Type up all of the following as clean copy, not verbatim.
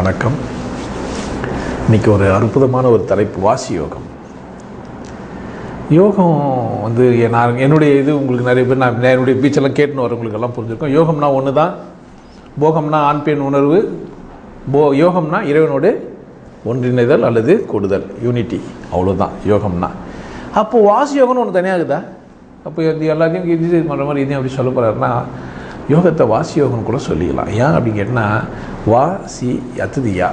வணக்கம். இன்றைக்கி ஒரு அற்புதமான ஒரு தலைப்பு, வாசி யோகம். யோகம் வந்து நான் என்னுடைய உங்களுக்கு நிறைய பேர் நான் என்னுடைய பீச்செல்லாம் கேட்டுன்னு வரவங்களுக்கெல்லாம் புரிஞ்சுருக்கோம். யோகம்னா ஒன்று தான். போகம்னா ஆண் பெண் உணர்வு, யோகம்னா இறைவனோடு ஒன்றிணைதல் அல்லது கூடுதல், யூனிட்டி, அவ்வளோதான் யோகம்னா. அப்போது வாசி யோகம்னு ஒன்று தனியாகுதா? அப்போ இது எல்லாத்தையும் இது பண்ணுற மாதிரி இதையும் அப்படி சொல்ல போகிறாருன்னா, யோகத்தை வாசி யோகம்னு கூட சொல்லிக்கலாம். ஏன் அப்படின்னு கேட்டால், வாசி அத்துது யா.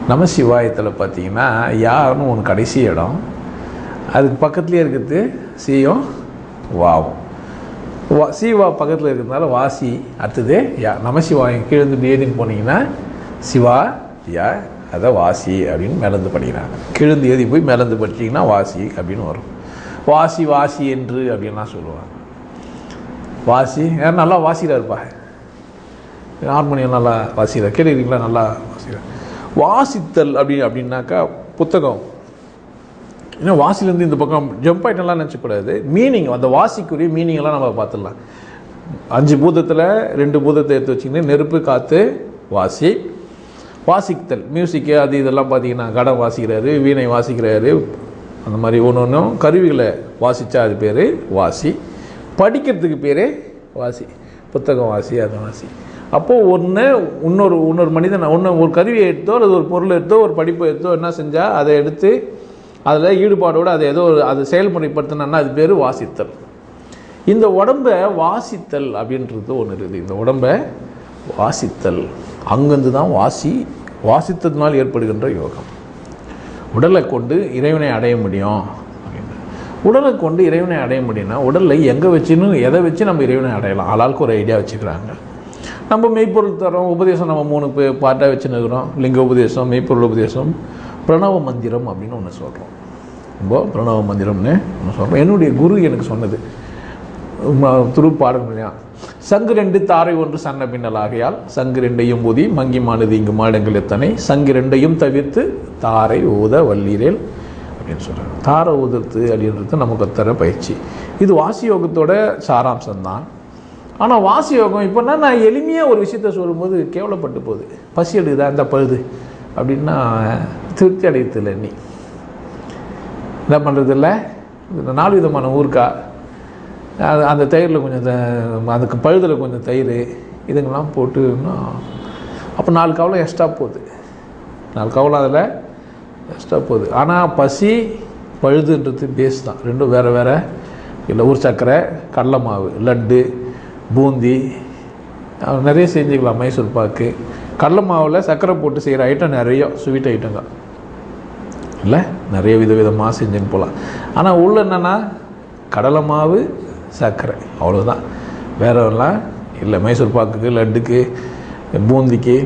நம சிவாயத்தில் பார்த்தீங்கன்னா யாருன்னு ஒன்று கடைசி இடம், அதுக்கு பக்கத்துலேயே இருக்கிறது சியும் வாவும். சிவா பக்கத்தில் இருக்கிறதுனால வாசி அடுத்தது யா. நம சிவாயம் கீழேந்து ஏதின்னு போனீங்கன்னா சிவா யா, அதை வாசி அப்படின்னு மேலேருந்து படிக்கிறாங்க. கீழேந்து ஏதி போய் மேலேருந்து படிச்சிங்கன்னா வாசி அப்படின்னு வரும். வாசி வாசி என்று அப்படின்லாம் சொல்லுவாங்க. வாசி யார் நல்லா வாசிக்கிறார் இருப்பா, ஹார்மோனியம் நல்லா வாசிக்கிறார், கேட்குறீங்களா? நல்லா வாசிக்கிறார். வாசித்தல் அப்படின்னாக்கா புத்தகம். இன்னும் வாசிலேருந்து இந்த பக்கம் ஜம்ப் ஆகிட்டெல்லாம் நினச்சக்கூடாது. மீனிங், அந்த வாசிக்குரிய மீனிங்கெல்லாம் நம்ம பார்த்துடலாம். 5 பூதத்தில் 2 பூதத்தை எடுத்து வச்சிங்கன்னா நெருப்பு, காற்று, வாசி. வாசித்தல் மியூசிக்கு அது இதெல்லாம் பார்த்தீங்கன்னா கடம் வாசிக்கிறாரு, வீணை வாசிக்கிறாரு, அந்த மாதிரி ஒன்று ஒன்றும் கருவிகளை வாசித்தா அது பேர் வாசி. படிக்கிறதுக்கு பேர் வாசி, புத்தகம் வாசி, அது வாசி. அப்போது இன்னொரு மனிதன் ஒரு கருவியை எடுத்தோ அல்லது ஒரு பொருளை எடுத்தோ ஒரு படிப்பை எடுத்தோ என்ன செஞ்சால் அதை எடுத்து அதில் ஈடுபாடோடு அதை அதை செயல்முறைப்படுத்தினா அது பேர் வாசித்தல். இந்த உடம்பை வாசித்தல் அப்படின்றது ஒன்று இருக்குது. இந்த உடம்பை வாசித்தல், அங்கேருந்து தான் வாசித்ததுனால் ஏற்படுகின்ற யோகம். உடலை கொண்டு இறைவனை அடைய முடியும் அப்படின்னு. உடலை கொண்டு இறைவனை அடைய முடியும்னா உடலை எங்கே வச்சுன்னு எதை வச்சு நம்ம இறைவனை அடையலாம்? ஆளாளுக்கு ஒரு ஐடியா வச்சுக்கிறாங்க. நம்ம மெய்ப்பொருள் தரோம், உபதேசம் நம்ம 3 பாட்டாக வச்சுன்னுக்கிறோம். லிங்க உபதேசம், மெய்ப்பொருள் உபதேசம், பிரணவ மந்திரம் அப்படின்னு ஒன்று சொல்கிறோம். ரொம்ப பிரணவ மந்திரம்னு ஒன்று சொல்கிறோம். என்னுடைய குரு எனக்கு சொன்னது திருப்பாடல்லையா, சங்கு 2 தாரை 1 சன்ன பின்னல் ஆகையால் சங்கு 2ஐயும் ஊதி மங்கி மானது இங்கு மாடங்கள் எத்தனை, சங்கு 2ஐயும் தவிர்த்து தாரை ஊத வல்லீரேல் அப்படின்னு சொல்கிறாங்க. தாரை ஊதுறது அப்படின்றது நமக்கு தர பயிற்சி. இது வாசி யோகத்தோட சாராம்சம்தான். ஆனால் வாசி யோகம் இப்போனா நான் எளிமையாக ஒரு விஷயத்த சொல்லும்போது கேவலப்பட்டு போகுது. பசி எடுக்குதா இந்த பழுது அப்படின்னா திருப்தி அடையதில்லை. நீ என்ன பண்ணுறது இல்லை? 4 விதமான ஊறுக்காய், அந்த தயிரில் கொஞ்சம் அதுக்கு பழுதில் கொஞ்சம் தயிர், இதுங்கெல்லாம் போட்டுன்னா அப்போ 4 கவலை எக்ஸ்ட்ரா போகுது. 4 கவலை அதில் எக்ஸ்ட்ரா போகுது. ஆனால் பசி பழுதுன்றது பேஸ் தான். ரெண்டும் வேறு வேறு இல்லை. ஊர் சர்க்கரை, கடலை மாவு, லட்டு, பூந்தி நிறைய செஞ்சுக்கலாம். மைசூர் பாக்கு, கடலை மாவில் சர்க்கரை போட்டு செய்கிற ஐட்டம் நிறைய ஸ்வீட் ஐட்டங்க இல்லை, நிறைய விதவிதமாக செஞ்சுன்னு போகலாம். ஆனால் உள்ள என்னென்னா கடலை மாவு, சர்க்கரை, அவ்வளோதான். வேறெல்லாம் இல்லை. மைசூர் பாக்குக்கு, லட்டுக்கு, பூந்திக்கு,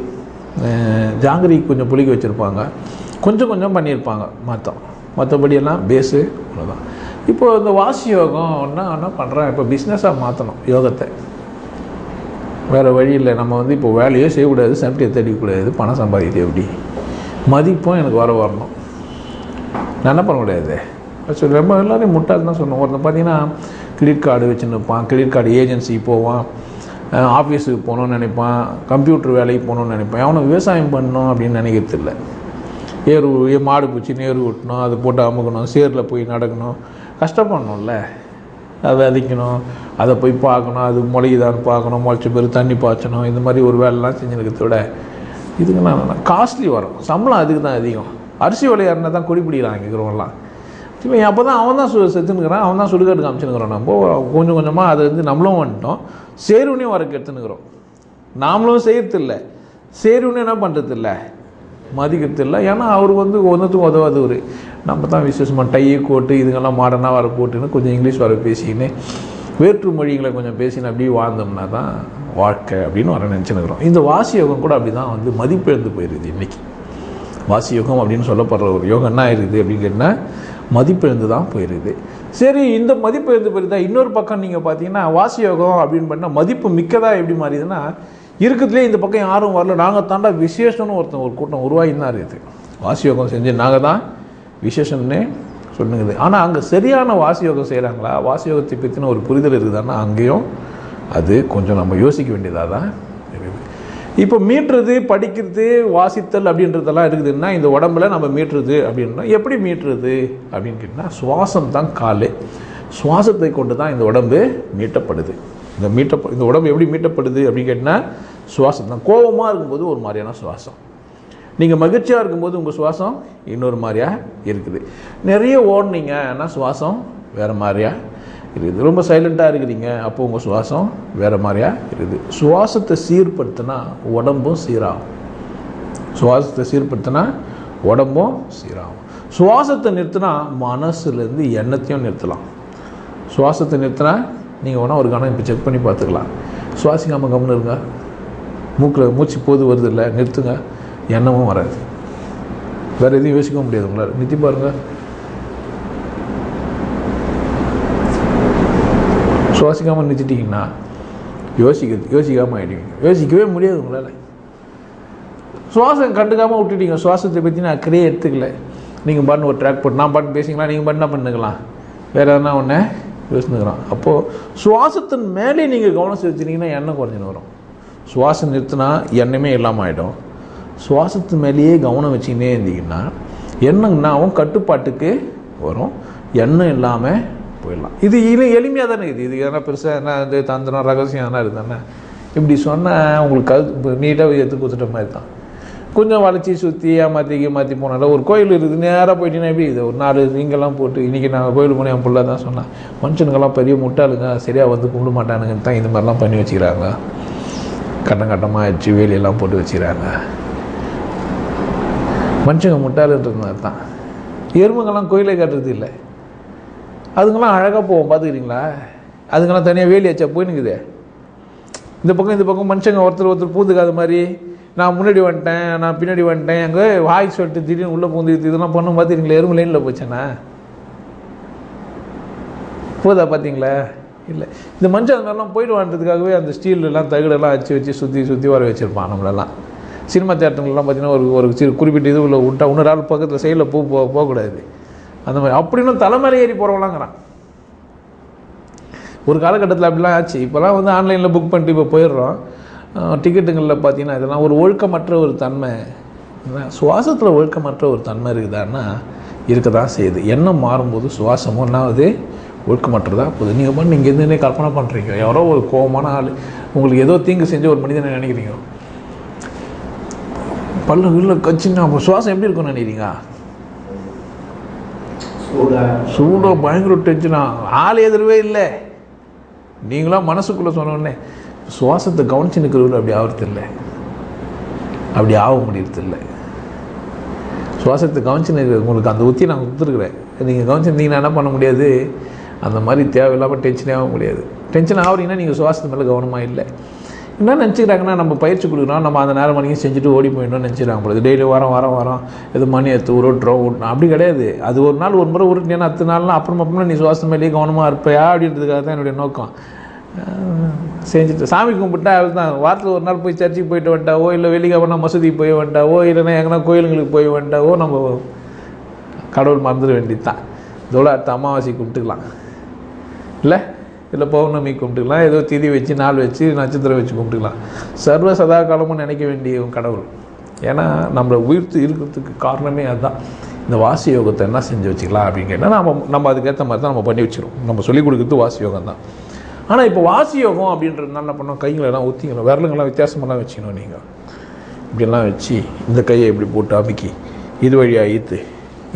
ஜாங்கிரிக்கு கொஞ்சம் புளிக்க வச்சுருப்பாங்க, கொஞ்சம் பண்ணியிருப்பாங்க. மற்றபடியெல்லாம் பேஸு அவ்வளோதான். இப்போது இந்த வாசி யோகம் என்ன பண்ணுறேன், இப்போ பிஸ்னஸாக மாற்றணும் யோகத்தை. வேறு வழி இல்லை. நம்ம இப்போ வேலையே செய்யக்கூடாது, செம்டியை தேடிக்கூடாது, பணம் சம்பாதிக்கிறது எப்படி, மதிப்பும் எனக்கு வரணும். நான் என்ன பண்ணக்கூடாது சொல்லி ரொம்ப எல்லோரையும் முட்டாள் தான் சொன்னோம். ஒருத்தன் பார்த்தீங்கன்னா கிரெடிட் கார்டு வச்சுன்னு இருப்பான், கிரெடிட் கார்டு ஏஜென்சிக்கு போவான், ஆஃபீஸுக்கு போகணுன்னு நினைப்பான், கம்ப்யூட்டர் வேலைக்கு போகணுன்னு நினைப்பான். அவனை விவசாயம் பண்ணணும் அப்படின்னு நினைக்கிறது இல்லை. மாடு பூச்சி நேரு விட்டணும், அதை போட்டு அமுக்கணும், சேரில் போய் நடக்கணும், கஷ்டப்படணும்ல. அதை விதைக்கணும், அதை போய் பார்க்கணும், அது முளைக்குதான்னு பார்க்கணும், முளைச்ச பேர் தண்ணி பாய்ச்சணும், இந்த மாதிரி ஒரு வேலைலாம் செஞ்சுருக்கிறத விட இதுக்குன்னா காஸ்ட்லி வரும். சம்பளம் அதுக்கு தான் அதிகம். அரிசி விளையாடுனா தான் கொடி பிடிக்கிறாங்க இருக்கிறவங்களாம். இப்போ அப்போ தான் அவன் தான் செத்துனுக்கிறான், அவன் தான் சுடுகாட்டுக்கு காமிச்சுன்னுக்கிறான். நம்ம கொஞ்சம் கொஞ்சமாக அதை நம்மளும் வந்துட்டோம், சேருவனையும் வரக்கு எடுத்துன்னுக்கிறோம். நாமளும் செய்யறதில்லை, சேருவனையும் என்ன பண்ணுறது இல்லை, மதிக்கிறது இல்லை. ஏன்னா அவர் ஒன்றுத்துக்கும் உதவாதவர். நம்ம தான் விசேஷமாக டையை கோட்டு இதுங்கெல்லாம் மாடர்னாக வர போட்டுன்னு கொஞ்சம் இங்கிலீஷ் வர பேசிக்கின்னு வேற்று மொழிகளை கொஞ்சம் பேசின்னு அப்படியே வாழ்ந்தோம்னா தான் வாழ்க்கை அப்படின்னு வர நினச்சினுக்கிறோம். இந்த வாசி யோகம் கூட அப்படி தான் மதிப்பிழந்து போயிடுது. இன்றைக்கி வாசி யோகம் அப்படின்னு சொல்லப்படுற ஒரு யோகம் என்ன ஆயிடுது அப்படின்னு கேட்டால் மதிப்பிழந்து தான் போயிடுது. சரி, இந்த மதிப்பிழந்து போயிருந்தா இன்னொரு பக்கம் நீங்கள் பார்த்தீங்கன்னா வாசி யோகம் அப்படின்னு பண்ணால் மதிப்பு மிக்கதாக எப்படி மாறிதுன்னா, இருக்கிறதுலே இந்த பக்கம் யாரும் வரல, நாங்கள் தாண்டா விசேஷம்னு ஒரு கூட்டம் உருவாகின்னு தான் இருக்குது. வாசி யோகம் செஞ்சு நாங்கள் தான் விசேஷம்னே சொல்லுங்குது. ஆனால் அங்கே சரியான வாசி யோகம் செய்கிறாங்களா, வாசி யோகத்தை பற்றின ஒரு புரிதல் இருக்குதான்னா அங்கேயும் அது கொஞ்சம் நம்ம யோசிக்க வேண்டியதாக தான் இருக்குது. இப்போ மீட்டுறது, படிக்கிறது, வாசித்தல் அப்படின்றதெல்லாம் இருக்குதுன்னா இந்த உடம்புல நம்ம மீட்டுறது அப்படின்னா எப்படி மீட்டுறது அப்படின்னு கேட்டால் சுவாசம் தான் கால். சுவாசத்தை கொண்டு தான் இந்த உடம்பு மீட்டப்படுது. இந்த உடம்பு எப்படி மீட்டப்படுது அப்படின்னு கேட்டால் சுவாசம் தான். கோபமாக இருக்கும்போது ஒரு மாதிரியான சுவாசம், நீங்கள் மகிழ்ச்சியாக இருக்கும்போது உங்கள் சுவாசம் இன்னொரு மாதிரியாக இருக்குது. நிறைய ஓடுனீங்கன்னா சுவாசம் வேறு மாதிரியாக இருக்குது. ரொம்ப சைலண்ட்டாக இருக்கிறீங்க அப்போ உங்கள் சுவாசம் வேறு மாதிரியாக இருக்குது. சுவாசத்தை சீர்படுத்தினா உடம்பும் சீராகும். சுவாசத்தை சீர்படுத்தினா உடம்பும் சீராகும். சுவாசத்தை நிறுத்தினா மனசுலேருந்து எண்ணத்தையும் நிறுத்தலாம். சுவாசத்தை நிறுத்தினா நீங்கள் வேணால் ஒரு கணம் இப்போ செக் பண்ணி பார்த்துக்கலாம். சுவாசிக்காமல் கவனம் இருங்க, மூக்கில் மூச்சு போது வருது இல்லை, நிறுத்துங்க, எண்ணமும் வராது. வேறு எதையும் யோசிக்க முடியாது உங்களால். நிறுத்தி பாருங்கள். சுவாசிக்காமல் நிறுத்திட்டிங்கன்னா யோசிக்காமல் ஆகிடுவீங்க. யோசிக்கவே முடியாது உங்களால். சுவாசம் கண்டுக்காமல் விட்டுட்டீங்க, சுவாசத்தை பற்றி நான் அக்கறையே எடுத்துக்கல, நீங்கள் பாட்டு ஒரு ட்ராக் போட்டு நான் பாட்டு பேசிக்கலாம், நீங்கள் பாட்டு என்ன பண்ணுக்கலாம், வேறு எதனா ஒன்று யோசிச்சுக்கிறோம். அப்போது சுவாசத்தின் மேலே நீங்கள் கவனம் செலுத்தினீங்கன்னா எண்ணம் குறைஞ்சின்னு வரும். சுவாசம் நிறுத்தினா எண்ணமே இல்லாமல் ஆகிடும். சுவாசத்து மேலேயே கவனம் வச்சுக்கினே இருந்தீங்கன்னா எண்ணம்னா அவன் கட்டுப்பாட்டுக்கு வரும், எண்ணம் இல்லாமல் போயிடலாம். இது எளிமையாக தானே இருக்குது. இது எதனா பெருசாக என்ன இது தந்திரம் ரகசியம் எதனா இருக்குதானே? இப்படி சொன்னால் உங்களுக்கு இப்போ நீட்டாக எடுத்து கொடுத்துட்ட மாதிரி தான். கொஞ்சம் வளைச்சி சுற்றி மாற்றி போனாலும் ஒரு கோயில் இருக்குது, நேராக போயிட்டீங்கன்னா எப்படி இது ஒரு 4 இங்கெல்லாம் போட்டு இன்றைக்கி நாங்கள் கோயில் போனேன், என் பிள்ளை தான் சொன்னேன், மனுஷனுங்கெல்லாம் பெரிய முட்டாளுங்க, சரியாக வந்து கும்பிட மாட்டானுங்கன்னு தான் இது மாதிரிலாம் பண்ணி வச்சுக்கிறாங்க. கட்டமாக ஆயிடுச்சு, வேலையெல்லாம் போட்டு வச்சுக்கிறாங்க. மனுஷங்க முட்டாளுன்றது தான். எறும்புங்கெல்லாம் கோயிலே கட்டுறது இல்லை, அதுங்கெல்லாம் அழகாக போவோம் பார்த்துக்கிறீங்களா? அதுங்கெல்லாம் தனியாக வேலி வச்சா போயினுக்குது. இந்த பக்கம் மனுஷங்க ஒருத்தர் பூந்துக்காத மாதிரி நான் முன்னாடி வந்துட்டேன், நான் பின்னாடி வந்துட்டேன், அங்கே வாய் சொல்லிட்டு திடீர்னு உள்ளே பூந்து இதெல்லாம் பண்ண பார்த்துக்கிறீங்களா? எறும்பு லைனில் போச்சேண்ணா போதா பார்த்தீங்களா? இல்லை. இந்த மனுஷன் அந்த மாதிரிலாம் போய்ட்டு வான்றதுக்காகவே அந்த ஸ்டீல்லாம் தகடெல்லாம் வச்சு சுற்றி வர வச்சுருப்பான் நம்மளெல்லாம். சினிமா தேட்டருங்கெல்லாம் பார்த்தீங்கன்னா ஒரு சிறு குறிப்பிட்ட இது உள்ள விட்டா இன்னொரு ஆள் பக்கத்தில் சைடில் போகக்கூடாது அந்த மாதிரி. அப்படின்னு தலைமையில ஏறி போகிறவங்களாங்கிறான். ஒரு காலகட்டத்தில் அப்படிலாம் ஆச்சு. இப்போலாம் வந்து ஆன்லைனில் புக் பண்ணிட்டு இப்போ போயிடுறோம். டிக்கெட்டுங்களில் பார்த்தீங்கன்னா இதெல்லாம் ஒரு ஒழுக்கமற்ற ஒரு தன்மை. சுவாசத்தில் ஒழுக்கமற்ற ஒரு தன்மை இருக்குதான்னா இருக்க தான் செய்யுது. எண்ணம் மாறும்போது சுவாசமும் என்னாவது ஒழுக்கமற்றதாக போகுது. நீங்கள் பண்ணி நீங்கள் எதுனே கற்பனை பண்ணுறீங்க, யாரோ ஒரு கோபமான ஆள் உங்களுக்கு ஏதோ தீங்கு செஞ்ச ஒரு மனிதனை நினைக்கிறீங்க, பல்ல கச்சின்னா அப்போ சுவாசம் எப்படி இருக்கும்னு நினைக்கிறீங்க? சூடாக பயங்கர டென்ஷனா, ஆள் எதிர்வே இல்லை. நீங்களாம் மனசுக்குள்ளே சொன்னோடனே சுவாசத்தை கவனிச்சு நிற்கிறவர்கள் அப்படி ஆகிறதில்லை, அப்படி ஆக முடியறதில்லை. சுவாசத்தை கவனிச்சு நிற்கிற உங்களுக்கு அந்த உத்தியை நான் கொடுத்துருக்குறேன். நீங்கள் கவனிச்சிருந்தீங்கன்னா என்ன பண்ண முடியாது, அந்த மாதிரி தேவையில்லாமல் டென்ஷனே ஆக முடியாது. டென்ஷன் ஆகுறீங்கன்னா நீங்கள் சுவாசத்து மேலே கவனமாக இல்லை. என்ன நினச்சிக்கிறாங்கன்னா நம்ம பயிற்சி கொடுக்குறோம், நம்ம அந்த நேரம் மணிக்கு செஞ்சுட்டு ஓடி போயிடணும்னு நினச்சிக்கிறாங்க போது. டெய்லி வாரம் எது மணி எடுத்து உருட்டுறோம் அப்படி கிடையாது. அது ஒரு நாள் ஒரு முறை உருட்டினேன்னா 10 நாள்லாம் அப்புறமா நீ சுவாசம் மேலேயே கவனமாக இருப்பையா அப்படின்றதுக்காக தான் என்னுடைய நோக்கம். செஞ்சுட்டு சாமி கும்பிட்டா அதுதான். வாரத்தில் ஒரு நாள் போய் சர்ச்சுக்கு போயிட்டு வந்துட்டாவோ, இல்லை வெள்ளிக்கிழமை மசூதிக்கு போய் வந்துட்டாவோ, இல்லைன்னா எங்கன்னா கோயிலுங்களுக்கு போய் வந்துட்டாவோ நம்ம கடவுள் மறந்துட வேண்டியது தான். இதோட அடுத்த அமாவாசை கும்பிட்டுக்கலாம், இல்லை பௌர்ணமி கும்பிட்டுக்கலாம், ஏதோ திதி வச்சு நாள் வச்சு நட்சத்திரம் வச்சு கும்பிட்டுக்கலாம். சர்வ சதா காலமும் நினைக்க வேண்டிய கடவுள். ஏன்னா நம்மளை உயிர்த்து இருக்கிறதுக்கு காரணமே அதுதான். இந்த வாசி யோகத்தை என்ன செஞ்சு வச்சுக்கலாம் அப்படின்னு கேட்டால் நம்ம அதுக்கேற்ற மாதிரி தான் நம்ம பண்ணி வச்சிடும். நம்ம சொல்லிக் கொடுக்குறது வாசி யோகம் தான். ஆனால் இப்போ வாசி யோகம் அப்படின்றதுனால என்ன பண்ணோம், கைங்களெல்லாம் ஊற்றிக்கணும், விரலுங்கெல்லாம் வித்தியாசமெல்லாம் வச்சுக்கணும். நீங்கள் இப்படிலாம் வச்சு இந்த கையை இப்படி போட்டு அமுக்கி இது வழியாக ஈத்து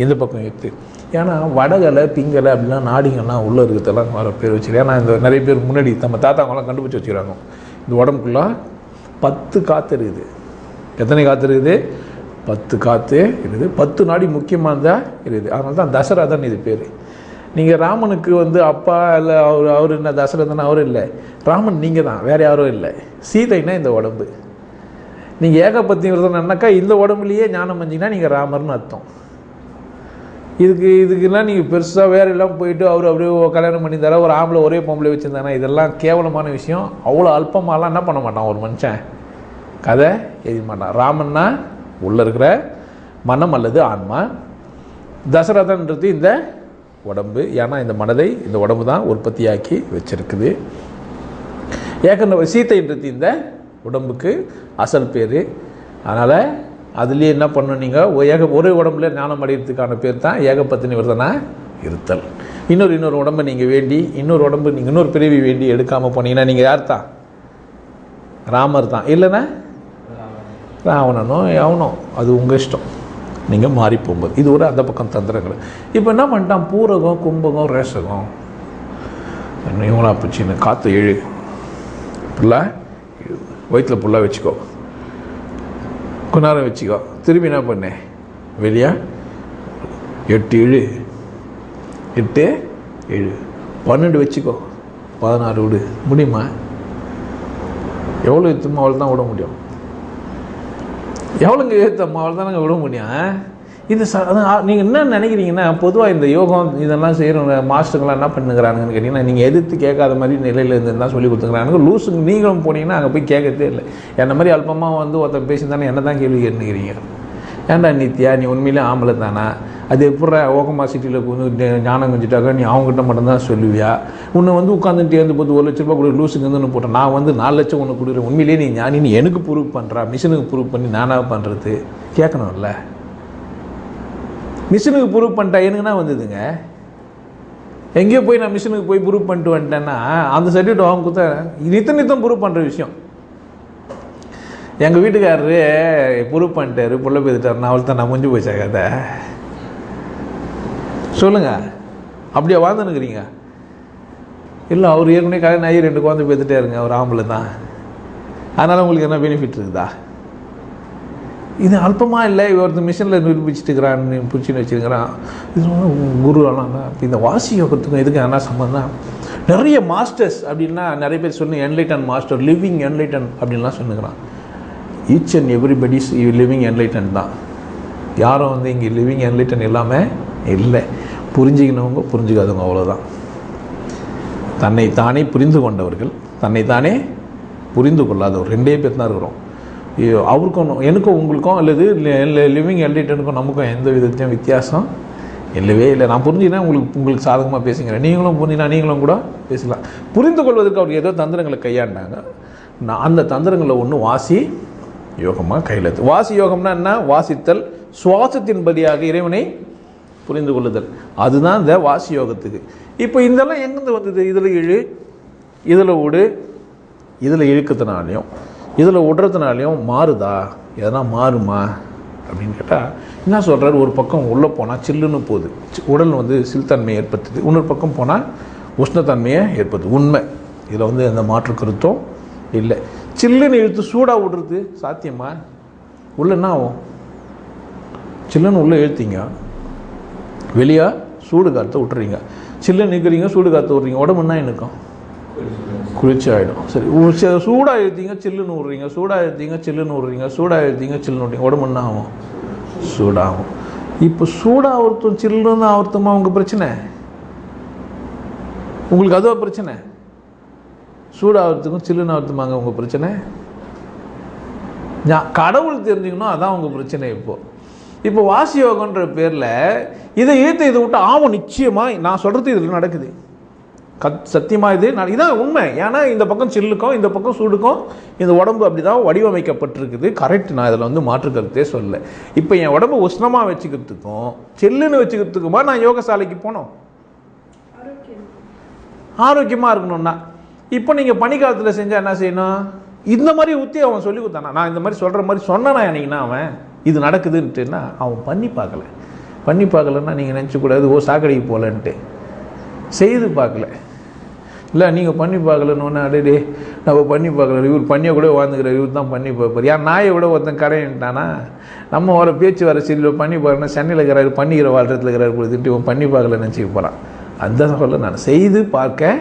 இந்த பக்கம் ஈத்து. ஏன்னா வடகலை பிங்கலை அப்படிலாம் நாடிங்கள்லாம் உள்ளே இருக்கிறதெல்லாம் வர பேர் வச்சுருக்கேன். ஏன்னா இந்த நிறைய பேர் முன்னாடி நம்ம தாத்தாங்கெல்லாம் கண்டுபிடிச்சி வச்சுக்கிறாங்க. இந்த உடம்புக்குள்ளே 10 காற்று இருக்குது. எத்தனை காற்று இருக்குது? 10 காற்று இருக்குது. 10 நாடி முக்கியமானதாக இருக்குது. அதனால தான் தசரதன் இது பேர். நீங்கள் ராமனுக்கு வந்து அப்பா இல்லை அவர் என்ன தசரதன் அவரும் இல்லை, ராமன் நீங்கள் தான், வேறு யாரும் இல்லை. சீதைன்னா இந்த உடம்பு. நீங்கள் ஏகபத்தினி விரதம்னாக்கா இந்த உடம்புலையே ஞானம் வந்தீங்கன்னா நீங்கள் ராமர்னு அர்த்தம். இதுக்கெல்லாம் நீங்கள் பெருசாக வேறு எல்லாம் போயிட்டு அவர் அப்படியே கல்யாணம் பண்ணி தர ஒரு ஆம்பளை ஒரே பொம்பளை வச்சுருந்தானா இதெல்லாம் கேவலமான விஷயம். அவ்வளோ அல்பமாலாம் என்ன பண்ண மாட்டான் ஒரு மனுஷன், கதை எழுத மாட்டான். ராமன்னா உள்ளே இருக்கிற மனம் அல்லது ஆன்மா, தசரதன்றது இந்த உடம்பு. ஏன்னா இந்த மனதை இந்த உடம்பு தான் உற்பத்தியாக்கி வச்சிருக்குது. ஏற்கனவே சீத்தைன்றது இந்த உடம்புக்கு அசல் பேர். அதனால் அதுலேயே என்ன பண்ணணும், நீங்கள் ஒரே உடம்புல ஞானம் அடைகிறதுக்கான பேர் தான் ஏகபத்தினி விரதனா இருத்தல். இன்னொரு உடம்பை நீங்கள் வேண்டி இன்னொரு பிறவி வேண்டி எடுக்காமல் போனீங்கன்னா நீங்கள் யார் தான்? ராமர் தான். இல்லைன்னா ராவணனோ எவனோ, அது உங்கள் இஷ்டம். நீங்கள் மாறி போகும்போது இது ஒரு அந்த பக்கம் தந்திரங்கள். இப்போ என்ன பண்ணிட்டான், பூரகம் கும்பகம் ரேசகம் இவங்களா பிடிச்சின்னு காற்று எழு ஃபுல்லாக வயிற்றில் ஃபுல்லாக வச்சுக்கோ, கொஞ்ச நேரம் வச்சுக்கோ, திரும்பி என்ன பண்ணேன் வெளியா 8 இழு 8 7 12 வச்சுக்கோ, 16 விடு. முடியுமா? எவ்வளோ ஏற்றுமோ அவ்வளோ தான் விட முடியும். எவ்வளோங்க ஏற்றமோ அவ்வளோ தானங்க விட முடியும். இது நீங்கள் என்ன நினைக்கிறீங்கன்னா, பொதுவாக இந்த யோகம் இதெல்லாம் செய்கிற மாஸ்டருங்களாம் என்ன பண்ணுங்கிறாங்கன்னு கேட்டிங்கன்னா, நீங்கள் எதிர்த்து கேட்காத மாதிரி நிலையில் இருந்தால் சொல்லி கொடுத்துக்கிறாங்க. லூஸுங்க நீங்களும் போனீங்கன்னா அங்கே போய் கேட்கறதே இல்லை. என்ன மாதிரி அல்பமாக வந்து ஒருத்தர் பேசி தானே என்ன தான் கேள்வி கேட்டுக்கிறீங்க. ஏன்டா நித்யா, நீ உண்மையிலே ஆம்பளை தானா? அது எப்படி ஓகமா சிட்டியில் வந்து ஞானம் கொஞ்சிட்டாக்கா நீ அவங்ககிட்ட மட்டும்தான் சொல்லுவியா? உன்னை வந்து உட்காந்துட்டு இருந்து போது 1 லட்ச ரூபா கொடு, லூஸுக்கு வந்து போட்டேன், நான் வந்து 4 லட்சம் ஒன்று கொடுக்குறேன், உண்மையிலேயே நீ ஞானி, நீ எனக்கு ப்ரூவ் பண்ணுறா, மிஷினுக்கு ப்ரூவ் பண்ணி நானாக பண்ணுறது கேட்கணும்ல. மிஷினுக்கு ப்ரூவ் பண்ணிட்டா எனக்குன்னா வந்ததுங்க. எங்கேயோ போய் நான் மிஷினுக்கு போய் ப்ரூவ் பண்ணிட்டு வந்துட்டேன்னா அந்த சர்டிஃபிகேட் அவங்க கொடுத்தா நித்தம் ப்ரூவ் பண்ணுற விஷயம். எங்கள் வீட்டுக்காரரு ப்ரூவ் பண்ணிட்டாரு, புள்ள பேத்துட்டாருன்னா அவள் தான் நான் முடிஞ்சு போச்சா கதை. சொல்லுங்கள், அப்படியே வாழ்ந்துன்னுக்குறீங்க? இல்லை, அவர் ஏற்கனவே கல்யாணம் ஆகி 2 குழந்தை பேத்துட்டே இருங்க, அவர் ஆம்பளை தான், அதனால் உங்களுக்கு என்ன பெனிஃபிட் இருக்குதா? இது அல்பமாக இல்லை. ஒருத்தர் மிஷினில் நிரூபிச்சுட்டு இருக்கிறான்னு பிடிச்சின்னு வச்சுருக்கிறான். இது குரு ஆனால் இப்போ இந்த வாசி யோகத்துக்கும் எதுக்கு என்ன சம்பந்தம்? நிறைய மாஸ்டர்ஸ் அப்படின்னா நிறைய பேர் சொன்ன என்லைட்டன் மாஸ்டர், லிவிங் என்லைட்டன் அப்படின்லாம் சொன்னுக்கிறான். Each and everybody's living enlighten தான். யாரும் வந்து இங்கே லிவிங் என்லைட்டன் இல்லாமல் இல்லை. புரிஞ்சுக்கினவங்க புரிஞ்சுக்காதவங்க, அவ்வளோதான். தன்னைத்தானே புரிந்து கொண்டவர்கள், தன்னைத்தானே புரிந்து கொள்ளாதவர் 2 பேர் தான் இருக்கிறோம். அவருக்கும் எனக்கும் உங்களுக்கும் அல்லது லிவிங் என்லைட்டனுக்கும் நமக்கும் எந்த விதத்தையும் வித்தியாசம் இல்லவே இல்லை. நான் புரிஞ்சுன்னா உங்களுக்கு சாதகமாக பேசுகிறேன், நீங்களும் புரிஞ்சுனா நீங்களும் கூட பேசலாம். புரிந்து கொள்வதற்கு அவருக்கு ஏதோ தந்திரங்களை கையாண்டாங்க. நான் அந்த தந்திரங்களில் ஒன்று வாசி யோகமாக கையில். வாசி யோகம்னா என்ன? வாசித்தல், சுவாசத்தின்படியாக இறைவனை புரிந்து கொள்ளுதல், அதுதான் இந்த வாசி யோகத்துக்கு. இப்போ இதெல்லாம் எங்கேருந்து வந்தது? இதில் இழு, இதில் விடு, இதில் இழுக்கிறதுனாலையும் இதில் விடுறதுனாலையும் மாறுதா? எதனா மாறுமா அப்படின்னு கேட்டால் என்ன சொல்கிறார்? ஒரு பக்கம் உள்ளே போனால் சில்லுன்னு போகுது, உடல் வந்து சில்தன்மையை ஏற்படுத்துது. இன்னொரு பக்கம் போனால் உஷ்ணத்தன்மையை ஏற்படுது. உண்மை, இதில் வந்து எந்த மாற்று கருத்தும் இல்லை. சில்லுன்னு இழுத்து சூடாக விடுறது சாத்தியமா? உள்ள என்ன ஆகும்? சில்லுன்னு உள்ளே இழுத்தீங்க, வெளியே சூடு காற்றை விட்டுறீங்க, சில்லுன்னு நிற்கிறீங்க, சூடு காற்று விட்றீங்க, உடம்பு என்ன நிற்கும்? குளிர்ச்சி ஆகிடும். சரி, சூடாக எழுத்தீங்க சில்லுன்னு விட்றீங்க, சூடாக எழுத்தீங்க சில்லுன்னு விட்றீங்க, சூடாக எழுத்தீங்க சில்லுன்னு விட்றீங்க, உடம்பு என்ன ஆகும்? சூடாகும். இப்போ சூடாக ஒருத்தம் சில்லுன்னு ஆகிறதுமா உங்கள் பிரச்சனை? உங்களுக்கு அதுவா பிரச்சனை? சூடாகிறதுக்கும் சில்லுன்னு ஆகிறதுமாங்க உங்கள் பிரச்சனை? கடவுள் தெரிஞ்சுக்கணும், அதான் உங்கள் பிரச்சனை. இப்போ வாசி யோகன்ற பேரில் இதை இழுத்து இதை விட்டு ஆகும். நிச்சயமாக நான் சொல்கிறது இதில் நடக்குது, சத்தியமாக இது இதான் உண்மை. ஏன்னா இந்த பக்கம் சில்லுக்கும் இந்த பக்கம் சூடுக்கும் இந்த உடம்பு அப்படி தான் வடிவமைக்கப்பட்டிருக்குது. கரெக்ட், நான் இதில் வந்து மாற்றுக்கருத்தே சொல்லலை. இப்போ என் உடம்பு உஷ்ணமாக வச்சுக்கிறதுக்கும் சில்லுன்னு வச்சுக்கிறதுக்குமா நான் யோகசாலைக்கு போனோம்? ஆரோக்கியமாக இருக்கணும்னா இப்போ நீங்கள் பனிக்காலத்தில் செஞ்சால் என்ன செய்யணும்? இந்த மாதிரி ஊற்றி அவன் சொல்லி கொடுத்தானா? நான் இந்த மாதிரி சொல்கிற மாதிரி சொன்னானா என்னைக்குன்னா அவன் இது நடக்குதுன்ட்டுன்னா அவன் பண்ணி பார்க்கலன்னா நீங்கள் நினச்சக்கூடாது ஓ சாக்கடைக்கு போகலன்ட்டு. செய்து பார்க்கல, இல்லை நீங்கள் பண்ணி பார்க்கலன்னு அடே நம்ம பண்ணி பார்க்கல, இவர் பண்ணியை கூட வாழ்ந்துக்கிறார், இவர் தான் பண்ணி பார்ப்பார். யார் நாயை விட ஒருத்தன் கரையின்ட்டானா நம்ம வர பேச்சு வர சரி பண்ணி பார்க்கணும், சென்னையில் இருக்கிறாரு பண்ணிக்கிற வாழ்றதுல இருக்கிறார் பொழுதுட்டு இவன் பண்ணி பார்க்கலன்னு நினச்சிக்க போகிறான். அதுதான் சொல்ல நான் செய்து பார்க்க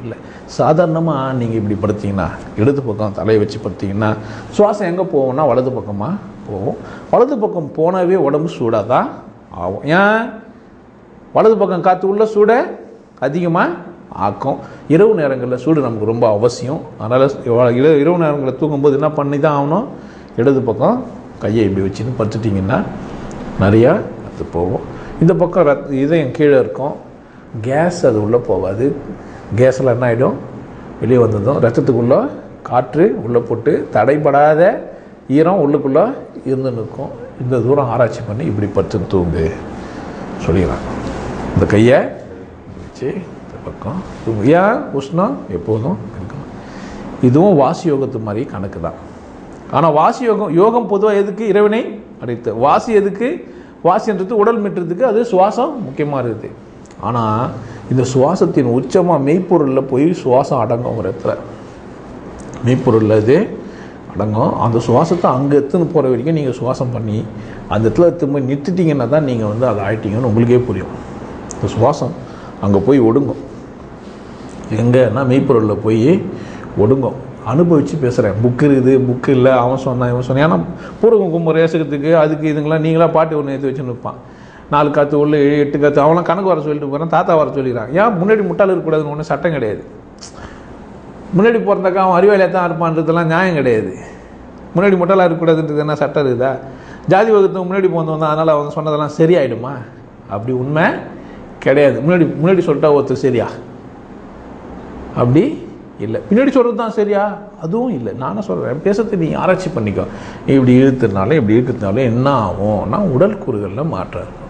இல்லை. சாதாரணமாக நீங்கள் இப்படி படுத்திங்கன்னா, இடது பக்கம் தலையை வச்சு படுத்திங்கன்னா சுவாசம் எங்கே போவோம்னா வலது பக்கமாக போவோம். வலது பக்கம் போனாவே உடம்பு சூடாக தான் ஆகும். ஏன்? வலது பக்கம் காற்று உள்ள சூடை அதிகமாக ஆக்கும். இரவு நேரங்களில் சூடு நமக்கு ரொம்ப அவசியம். அதனால் இரவு நேரங்களில் தூங்கும்போது என்ன பண்ணி தான் ஆகணும்? இடது பக்கம் கையை இப்படி வச்சுன்னு படுத்துட்டிங்கன்னா நிறையா அது போகும். இந்த பக்கம் இதயம் கீழே இருக்கும், கேஸ் அது உள்ளே போகாது. கேஸில் என்ன ஆகிடும்? வெளியே வந்ததும் ரத்தத்துக்குள்ளே காற்று உள்ளே போட்டு தடைபடாத ஈரம் உள்ளுக்குள்ளே இருந்து நிற்கும். இந்த தூரம் ஆராய்ச்சி பண்ணி இப்படி படுத்து தூங்கு சொல்லிடுறாங்க. இந்த கையை வச்சு இந்த பக்கம் தூங்கு. ஏன் உஷ்ணம் எப்போதும் இருக்கணும். இதுவும் வாசி யோகத்து மாதிரி கணக்கு தான். ஆனால் வாசி யோகம் பொதுவாக எதுக்கு? இறைவனை அடைத்து. வாசி எதுக்கு? வாசின்றது உடல் மீட்டுறதுக்கு. அது சுவாசம் முக்கியமாக இருக்குது. ஆனால் இந்த சுவாசத்தின் உச்சமாக மெய்ப்பொருளில் போய் சுவாசம் அடங்குங்கிற இடத்துல மெய்ப்பொருளில் இது அடங்கும். அந்த சுவாசத்தை அங்கே எடுத்துன்னு போகிற வரைக்கும் நீங்கள் சுவாசம் பண்ணி அந்த இடத்துல திரும்ப நிறுத்திட்டீங்கன்னா தான் நீங்கள் வந்து அதை ஆயிட்டீங்கன்னு உங்களுக்கே புரியும். இந்த சுவாசம் அங்கே போய் ஒடுங்கும். எங்கன்னா மெய்ப்பொருளில் போய் ஒடுங்கும். அனுபவித்து பேசுகிறேன். புக்கு இருக்குது, புக்கு இல்லை, அவன் சொன்னான் இவன் சொன்னான். ஏன்னா பூர்வம் கும்பம் ரேசகத்துக்கு அதுக்கு இதுங்களாம் நீங்களாம் பாட்டு ஒன்று எடுத்து வச்சுன்னு இருப்பான். 4 காற்று உள்ள 8 காற்று அவெல்லாம் கணக்கு வர சொல்லிட்டு போகிறேன். தாத்தா வர சொல்லிடுறான். ஏன் முன்னாடி முட்டாள் இருக்கக்கூடாதுன்னு ஒன்றும் சட்டம் கிடையாது. முன்னாடி பிறந்தாக்கா அவன் அறிவாளியாக தான் இருப்பான்றதெல்லாம் நியாயம் கிடையாது. முன்னாடி முட்டாளாக இருக்கக்கூடாதுன்றது என்ன சட்டம் இருக்குதா? ஜாதி வகுத்து முன்னாடி போந்தவன் தான் அதனால் அவன் சொன்னதெல்லாம் சரியாயிடுமா? அப்படி உண்மை கிடையாது. முன்னாடி சொல்லிட்டா ஒருத்தர் சரியா? அப்படி இல்லை. பின்னாடி சொல்கிறது தான் சரியா? அதுவும் இல்லை. நானே சொல்கிறேன், பேசுறது நீ ஆராய்ச்சி பண்ணிக்கோ. இப்படி இழுத்துனாலும் இப்படி இழுக்கிறதுனாலும் என்ன ஆகும்னா உடல் கூறுகளில் மாற்றம் இருக்கும்.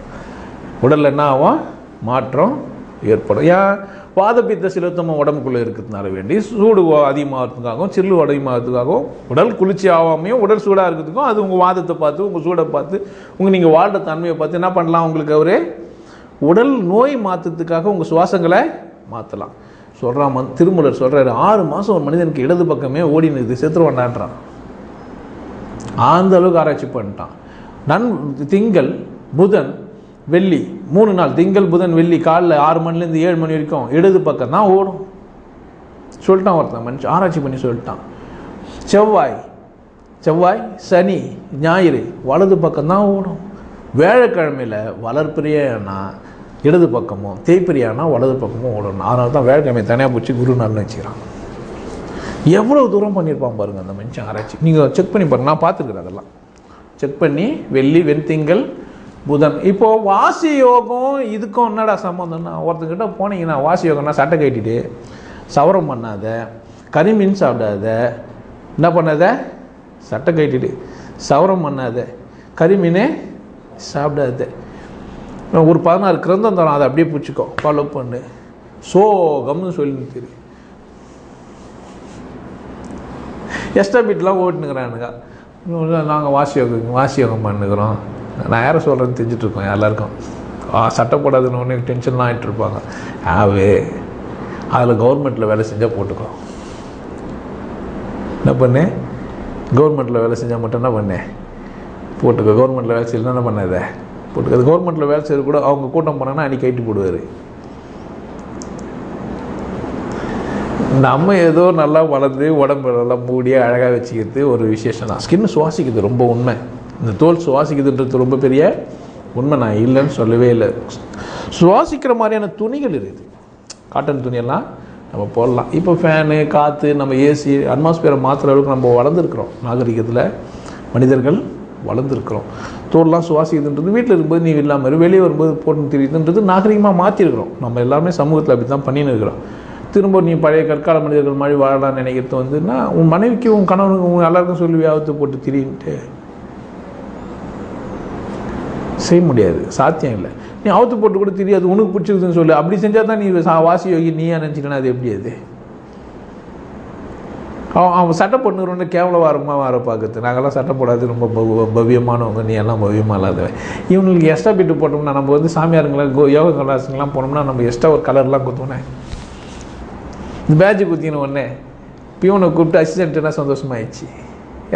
உடலில் என்ன ஆகும்? மாற்றம் ஏற்படும். ஏன்? வாதப்பித்த சிலத்தம் உடம்புக்குள்ளே இருக்கிறதுனால வேண்டி சூடு அதிகமாகிறதுக்காகவும் சில்லு அதிகமாகிறதுக்காகவும் உடல் குளிர்ச்சி ஆகாமையும் உடல் சூடாக இருக்கிறதுக்கும் அது உங்கள் வாதத்தை பார்த்து உங்கள் சூடை பார்த்து நீங்கள் வாழ்கிற தன்மையை பார்த்து என்ன பண்ணலாம்? உங்களுக்கு அவரே உடல் நோய் மாற்றத்துக்காக உங்கள் சுவாசங்களை மாற்றலாம். சொல்கிறான் திருமூலர் சொல்கிறாரு, 6 மாதம் ஒரு மனிதனுக்கு இடது பக்கமே ஓடினது செத்துருவான்டான்றான். அந்த அளவுக்கு ஆராய்ச்சி பண்ணிட்டான். திங்கள் புதன் வெள்ளி 3 நாள், திங்கள் புதன் வெள்ளி காலைல 6 மணிலேருந்து 7 மணி வரைக்கும் இடது பக்கம் தான் ஓடும் சொல்லிட்டான் ஒருத்தன் மனுஷன். ஆராய்ச்சி பண்ணி சொல்லிட்டான். செவ்வாய் சனி ஞாயிறு வலது பக்கம் தான் ஓடும். வேலைக்கிழமையில் வளர்ப்பிரியானா இடது பக்கமும் தேய்ப்பிரியானா வலது பக்கமும் ஓடணும். அதனால தான் வேலைக்கிழமை தனியாக பிடிச்சி குருநாள்னு வச்சுக்கிறான். எவ்வளோ தூரம் பண்ணியிருப்பான் பாருங்கள் அந்த மனுஷன் ஆராய்ச்சி. நீங்கள் செக் பண்ணி பாருங்கள். நான் பார்த்துக்கிறேன். அதெல்லாம் செக் பண்ணி வெள்ளி வெண்திங்கள் புதன். இப்போது வாசி யோகம் இதுக்கும் என்னடா சம்மந்தம்னா, ஒருத்தங்கிட்ட போனீங்கன்னா வாசி யோகம்னா சட்டை கட்டிட்டு சவரம் பண்ணாத, கரிமீன் சாப்பிடாத, என்ன பண்ணாத, சட்டை கட்டிட்டு சவரம் பண்ணாத, கரிமீனே சாப்பிடாத, ஒரு 16 கிரந்தம் தரோம், அதை அப்படியே பிடிச்சிக்கோ, ஃபாலோ பண்ணு, சோகம்னு சொல்லி தெரியும். எக்ஸ்ட்ரா பீட்லாம் ஓட்டுனுங்கிறானுங்க. நாங்கள் வாசி யோகம் பண்ணுக்கிறோம். நான் யாரை சொல்கிறேன்னு தெரிஞ்சிட்ருக்கோம் எல்லாருக்கும். சட்டை போடாதுன்னு ஒன்று டென்ஷன்லாம் ஆகிட்டு இருப்பாங்க. அதில் கவர்மெண்ட்டில் வேலை செஞ்சால் போட்டுக்கோ. என்ன பண்ணேன்? கவர்மெண்ட்டில் வேலை செஞ்சால் மட்டும் என்ன பண்ணேன்? போட்டுக்கோ. கவர்மெண்ட்டில் வேலை செய்யலாம் என்ன பண்ணாத போட்டுக்கோ. அது கவர்மெண்ட்டில் வேலை செய்யறது கூட அவங்க கூட்டம் போனாங்கன்னா அன்றைக்கி கைட்டு போடுவார். நம்ம ஏதோ நல்லா வளர்ந்து உடம்பு நல்லா மூடியாக அழகாக வச்சுக்கிறது ஒரு விசேஷம் தான். ஸ்கின் சுவாசிக்குது ரொம்ப உண்மை. இந்த தோல் சுவாசிக்குதுன்றது ரொம்ப பெரிய உண்மை. நான் இல்லைன்னு சொல்லவே இல்லை. சுவாசிக்கிற மாதிரியான துணிகள் இருக்குது. காட்டன் துணியெல்லாம் நம்ம போடலாம். இப்போ ஃபேனு காற்று நம்ம ஏசி அட்மாஸ்பியரை மாற்றுற அளவுக்கு நம்ம வளர்ந்துருக்குறோம். நாகரிகத்தில் மனிதர்கள் வளர்ந்துருக்குறோம். தோல்லாம் சுவாசிக்குதுன்றது வீட்டில் இருக்கும்போது நீ இல்லாமல் வெளியே வரும்போது போட்டு தெரியுதுன்றது நாகரிகமாக மாற்றிருக்கிறோம். நம்ம எல்லாருமே சமூகத்தில் அப்படி தான் பண்ணின்னு இருக்கிறோம். திரும்ப நீ பழைய கற்கால மனிதர்கள் மாதிரி வாழலாம்னு நினைக்கிறது வந்துன்னா உன் மனைவிக்கு உன் கணவனுக்கு உன் எல்லாருக்கும் சொல்லி வியாபத்து போட்டு திரின்ட்டு செய்ய முடியாது. சாத்தியம் இல்லை. நீ அவுத்து போட்டு கூட தெரியாது உனக்கு பிடிச்சிருக்குதுன்னு சொல்லு. அப்படி செஞ்சால் தான் நீ வாசி யோகி நீயா நினச்சிக்கணும். அது எப்படி? அது அவன் சட்டை பண்ணுறோன்னு கேவலவாரமாக வர பார்க்குறது. நாங்கள்லாம் சட்டை போடாது ரொம்ப பவ்யமானவங்க, நீ எல்லாம் பவ்யமாக இல்லாதவன். இவங்களுக்கு எக்ஸ்ட்ரா பிட்டு போட்டோம்னா நம்ம வந்து சாமியாருங்களாம் யோகா கலாசுங்கெலாம் போனோம்னா நம்ம எக்ஸ்ட்ரா ஒரு கலர்லாம் குத்துவோனே. இந்த பேட்ஜு குத்தின உடனே பியூனை கூப்பிட்டு அசிஸ்டண்ட்டுனா சந்தோஷமாயிடுச்சு.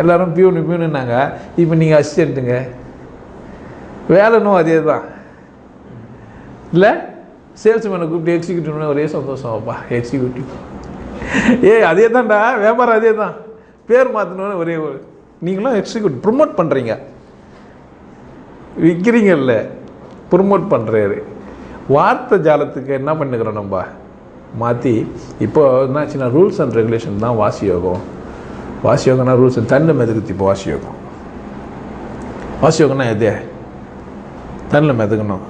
எல்லோரும் பியூனுன்னாங்க. இப்போ நீங்கள் அசிஸ்டண்ட்டுங்க. வேலைன்னும் அதே தான் இல்லை. சேல்ஸ்மேனை கூப்பிட்டு எக்ஸிக்யூட்டிவ்னா ஒரே சந்தோஷம். அப்பா எக்ஸிக்யூட்டிவ் அதே தான்டா. வியாபாரம் அதே தான். பேர் மாற்றினோன்னு ஒரே நீங்களும் எக்ஸிக்யூட்டிவ் ப்ரொமோட் பண்ணுறீங்க, விற்கிறீங்கல்ல, ப்ரொமோட் பண்ணுறாரு. வார்த்தை ஜாலத்துக்கு என்ன பண்ணுக்கிறோம் நம்ம மாற்றி. இப்போ என்னாச்சுன்னா ரூல்ஸ் அண்ட் ரெகுலேஷன் தான் வாசி யோகம். வாசி யோகம்னா ரூல்ஸ் தன்னில் மெதுக்குது. இப்போ வாசி யோகம்னா எது? தண்ணில் மிதக்கணும்.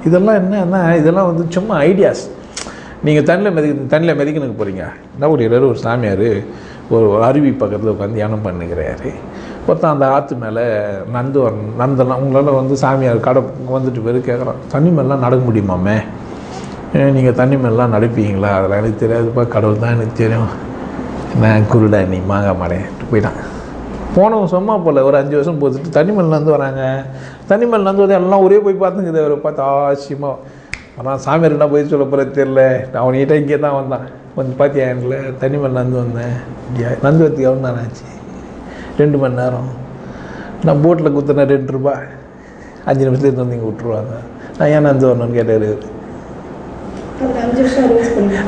இதெல்லாம் என்ன இதெல்லாம் வந்து சும்மா ஐடியாஸ். நீங்கள் தண்ணியில் மிதிக்கணுக்கு போகிறீங்க. என்ன ஒரு சாமியார் ஒரு அருவி பக்கத்தில் உட்காந்து தியானம் பண்ணுகிறாரு. ஒருத்தன் அந்த ஆற்று மேலே நந்தெல்லாம் உங்களால் வந்து சாமியார் கடை வந்துட்டு பேர் கேட்குறான், தண்ணி மேலாம் நடக்க முடியுமாமே, நீங்கள் தண்ணி மேலாம் நடப்பீங்களா? அதெல்லாம் எனக்கு தெரியாதுப்பா, கடவுள் தான் எனக்கு தெரியும், நான் குருடா நீ மாங்காய் மாடேன்ட்டு போயிட்டான். போனவங்க சும்மா போல் ஒரு 5 வருஷம் போச்சுட்டு தண்ணி மேலேருந்து வராங்க. தண்ணி மேலேருந்து வந்து எல்லாம் ஒரே போய் பார்த்துங்குது. அவரை பார்த்து ஆச்சரியமாக ஆனால் சாமியார் என்ன போய் சொல்ல போகிற தெரில, அவன்கிட்ட இங்கே தான் வந்தான், கொஞ்சம் பார்த்தியா என்ல தண்ணி மேலே நந்து வந்தேன், நந்து வரத்துக்கு எவ்வளோ நேரம் ஆச்சு? 2 மணி நேரம். நான் போட்டில் குத்துனேன் 2 ரூபா, 5 நிமிஷத்துக்கு வந்து இங்கே விட்டுருவாங்க. நான் ஏன் நந்து வரணும்னு கேட்டார்.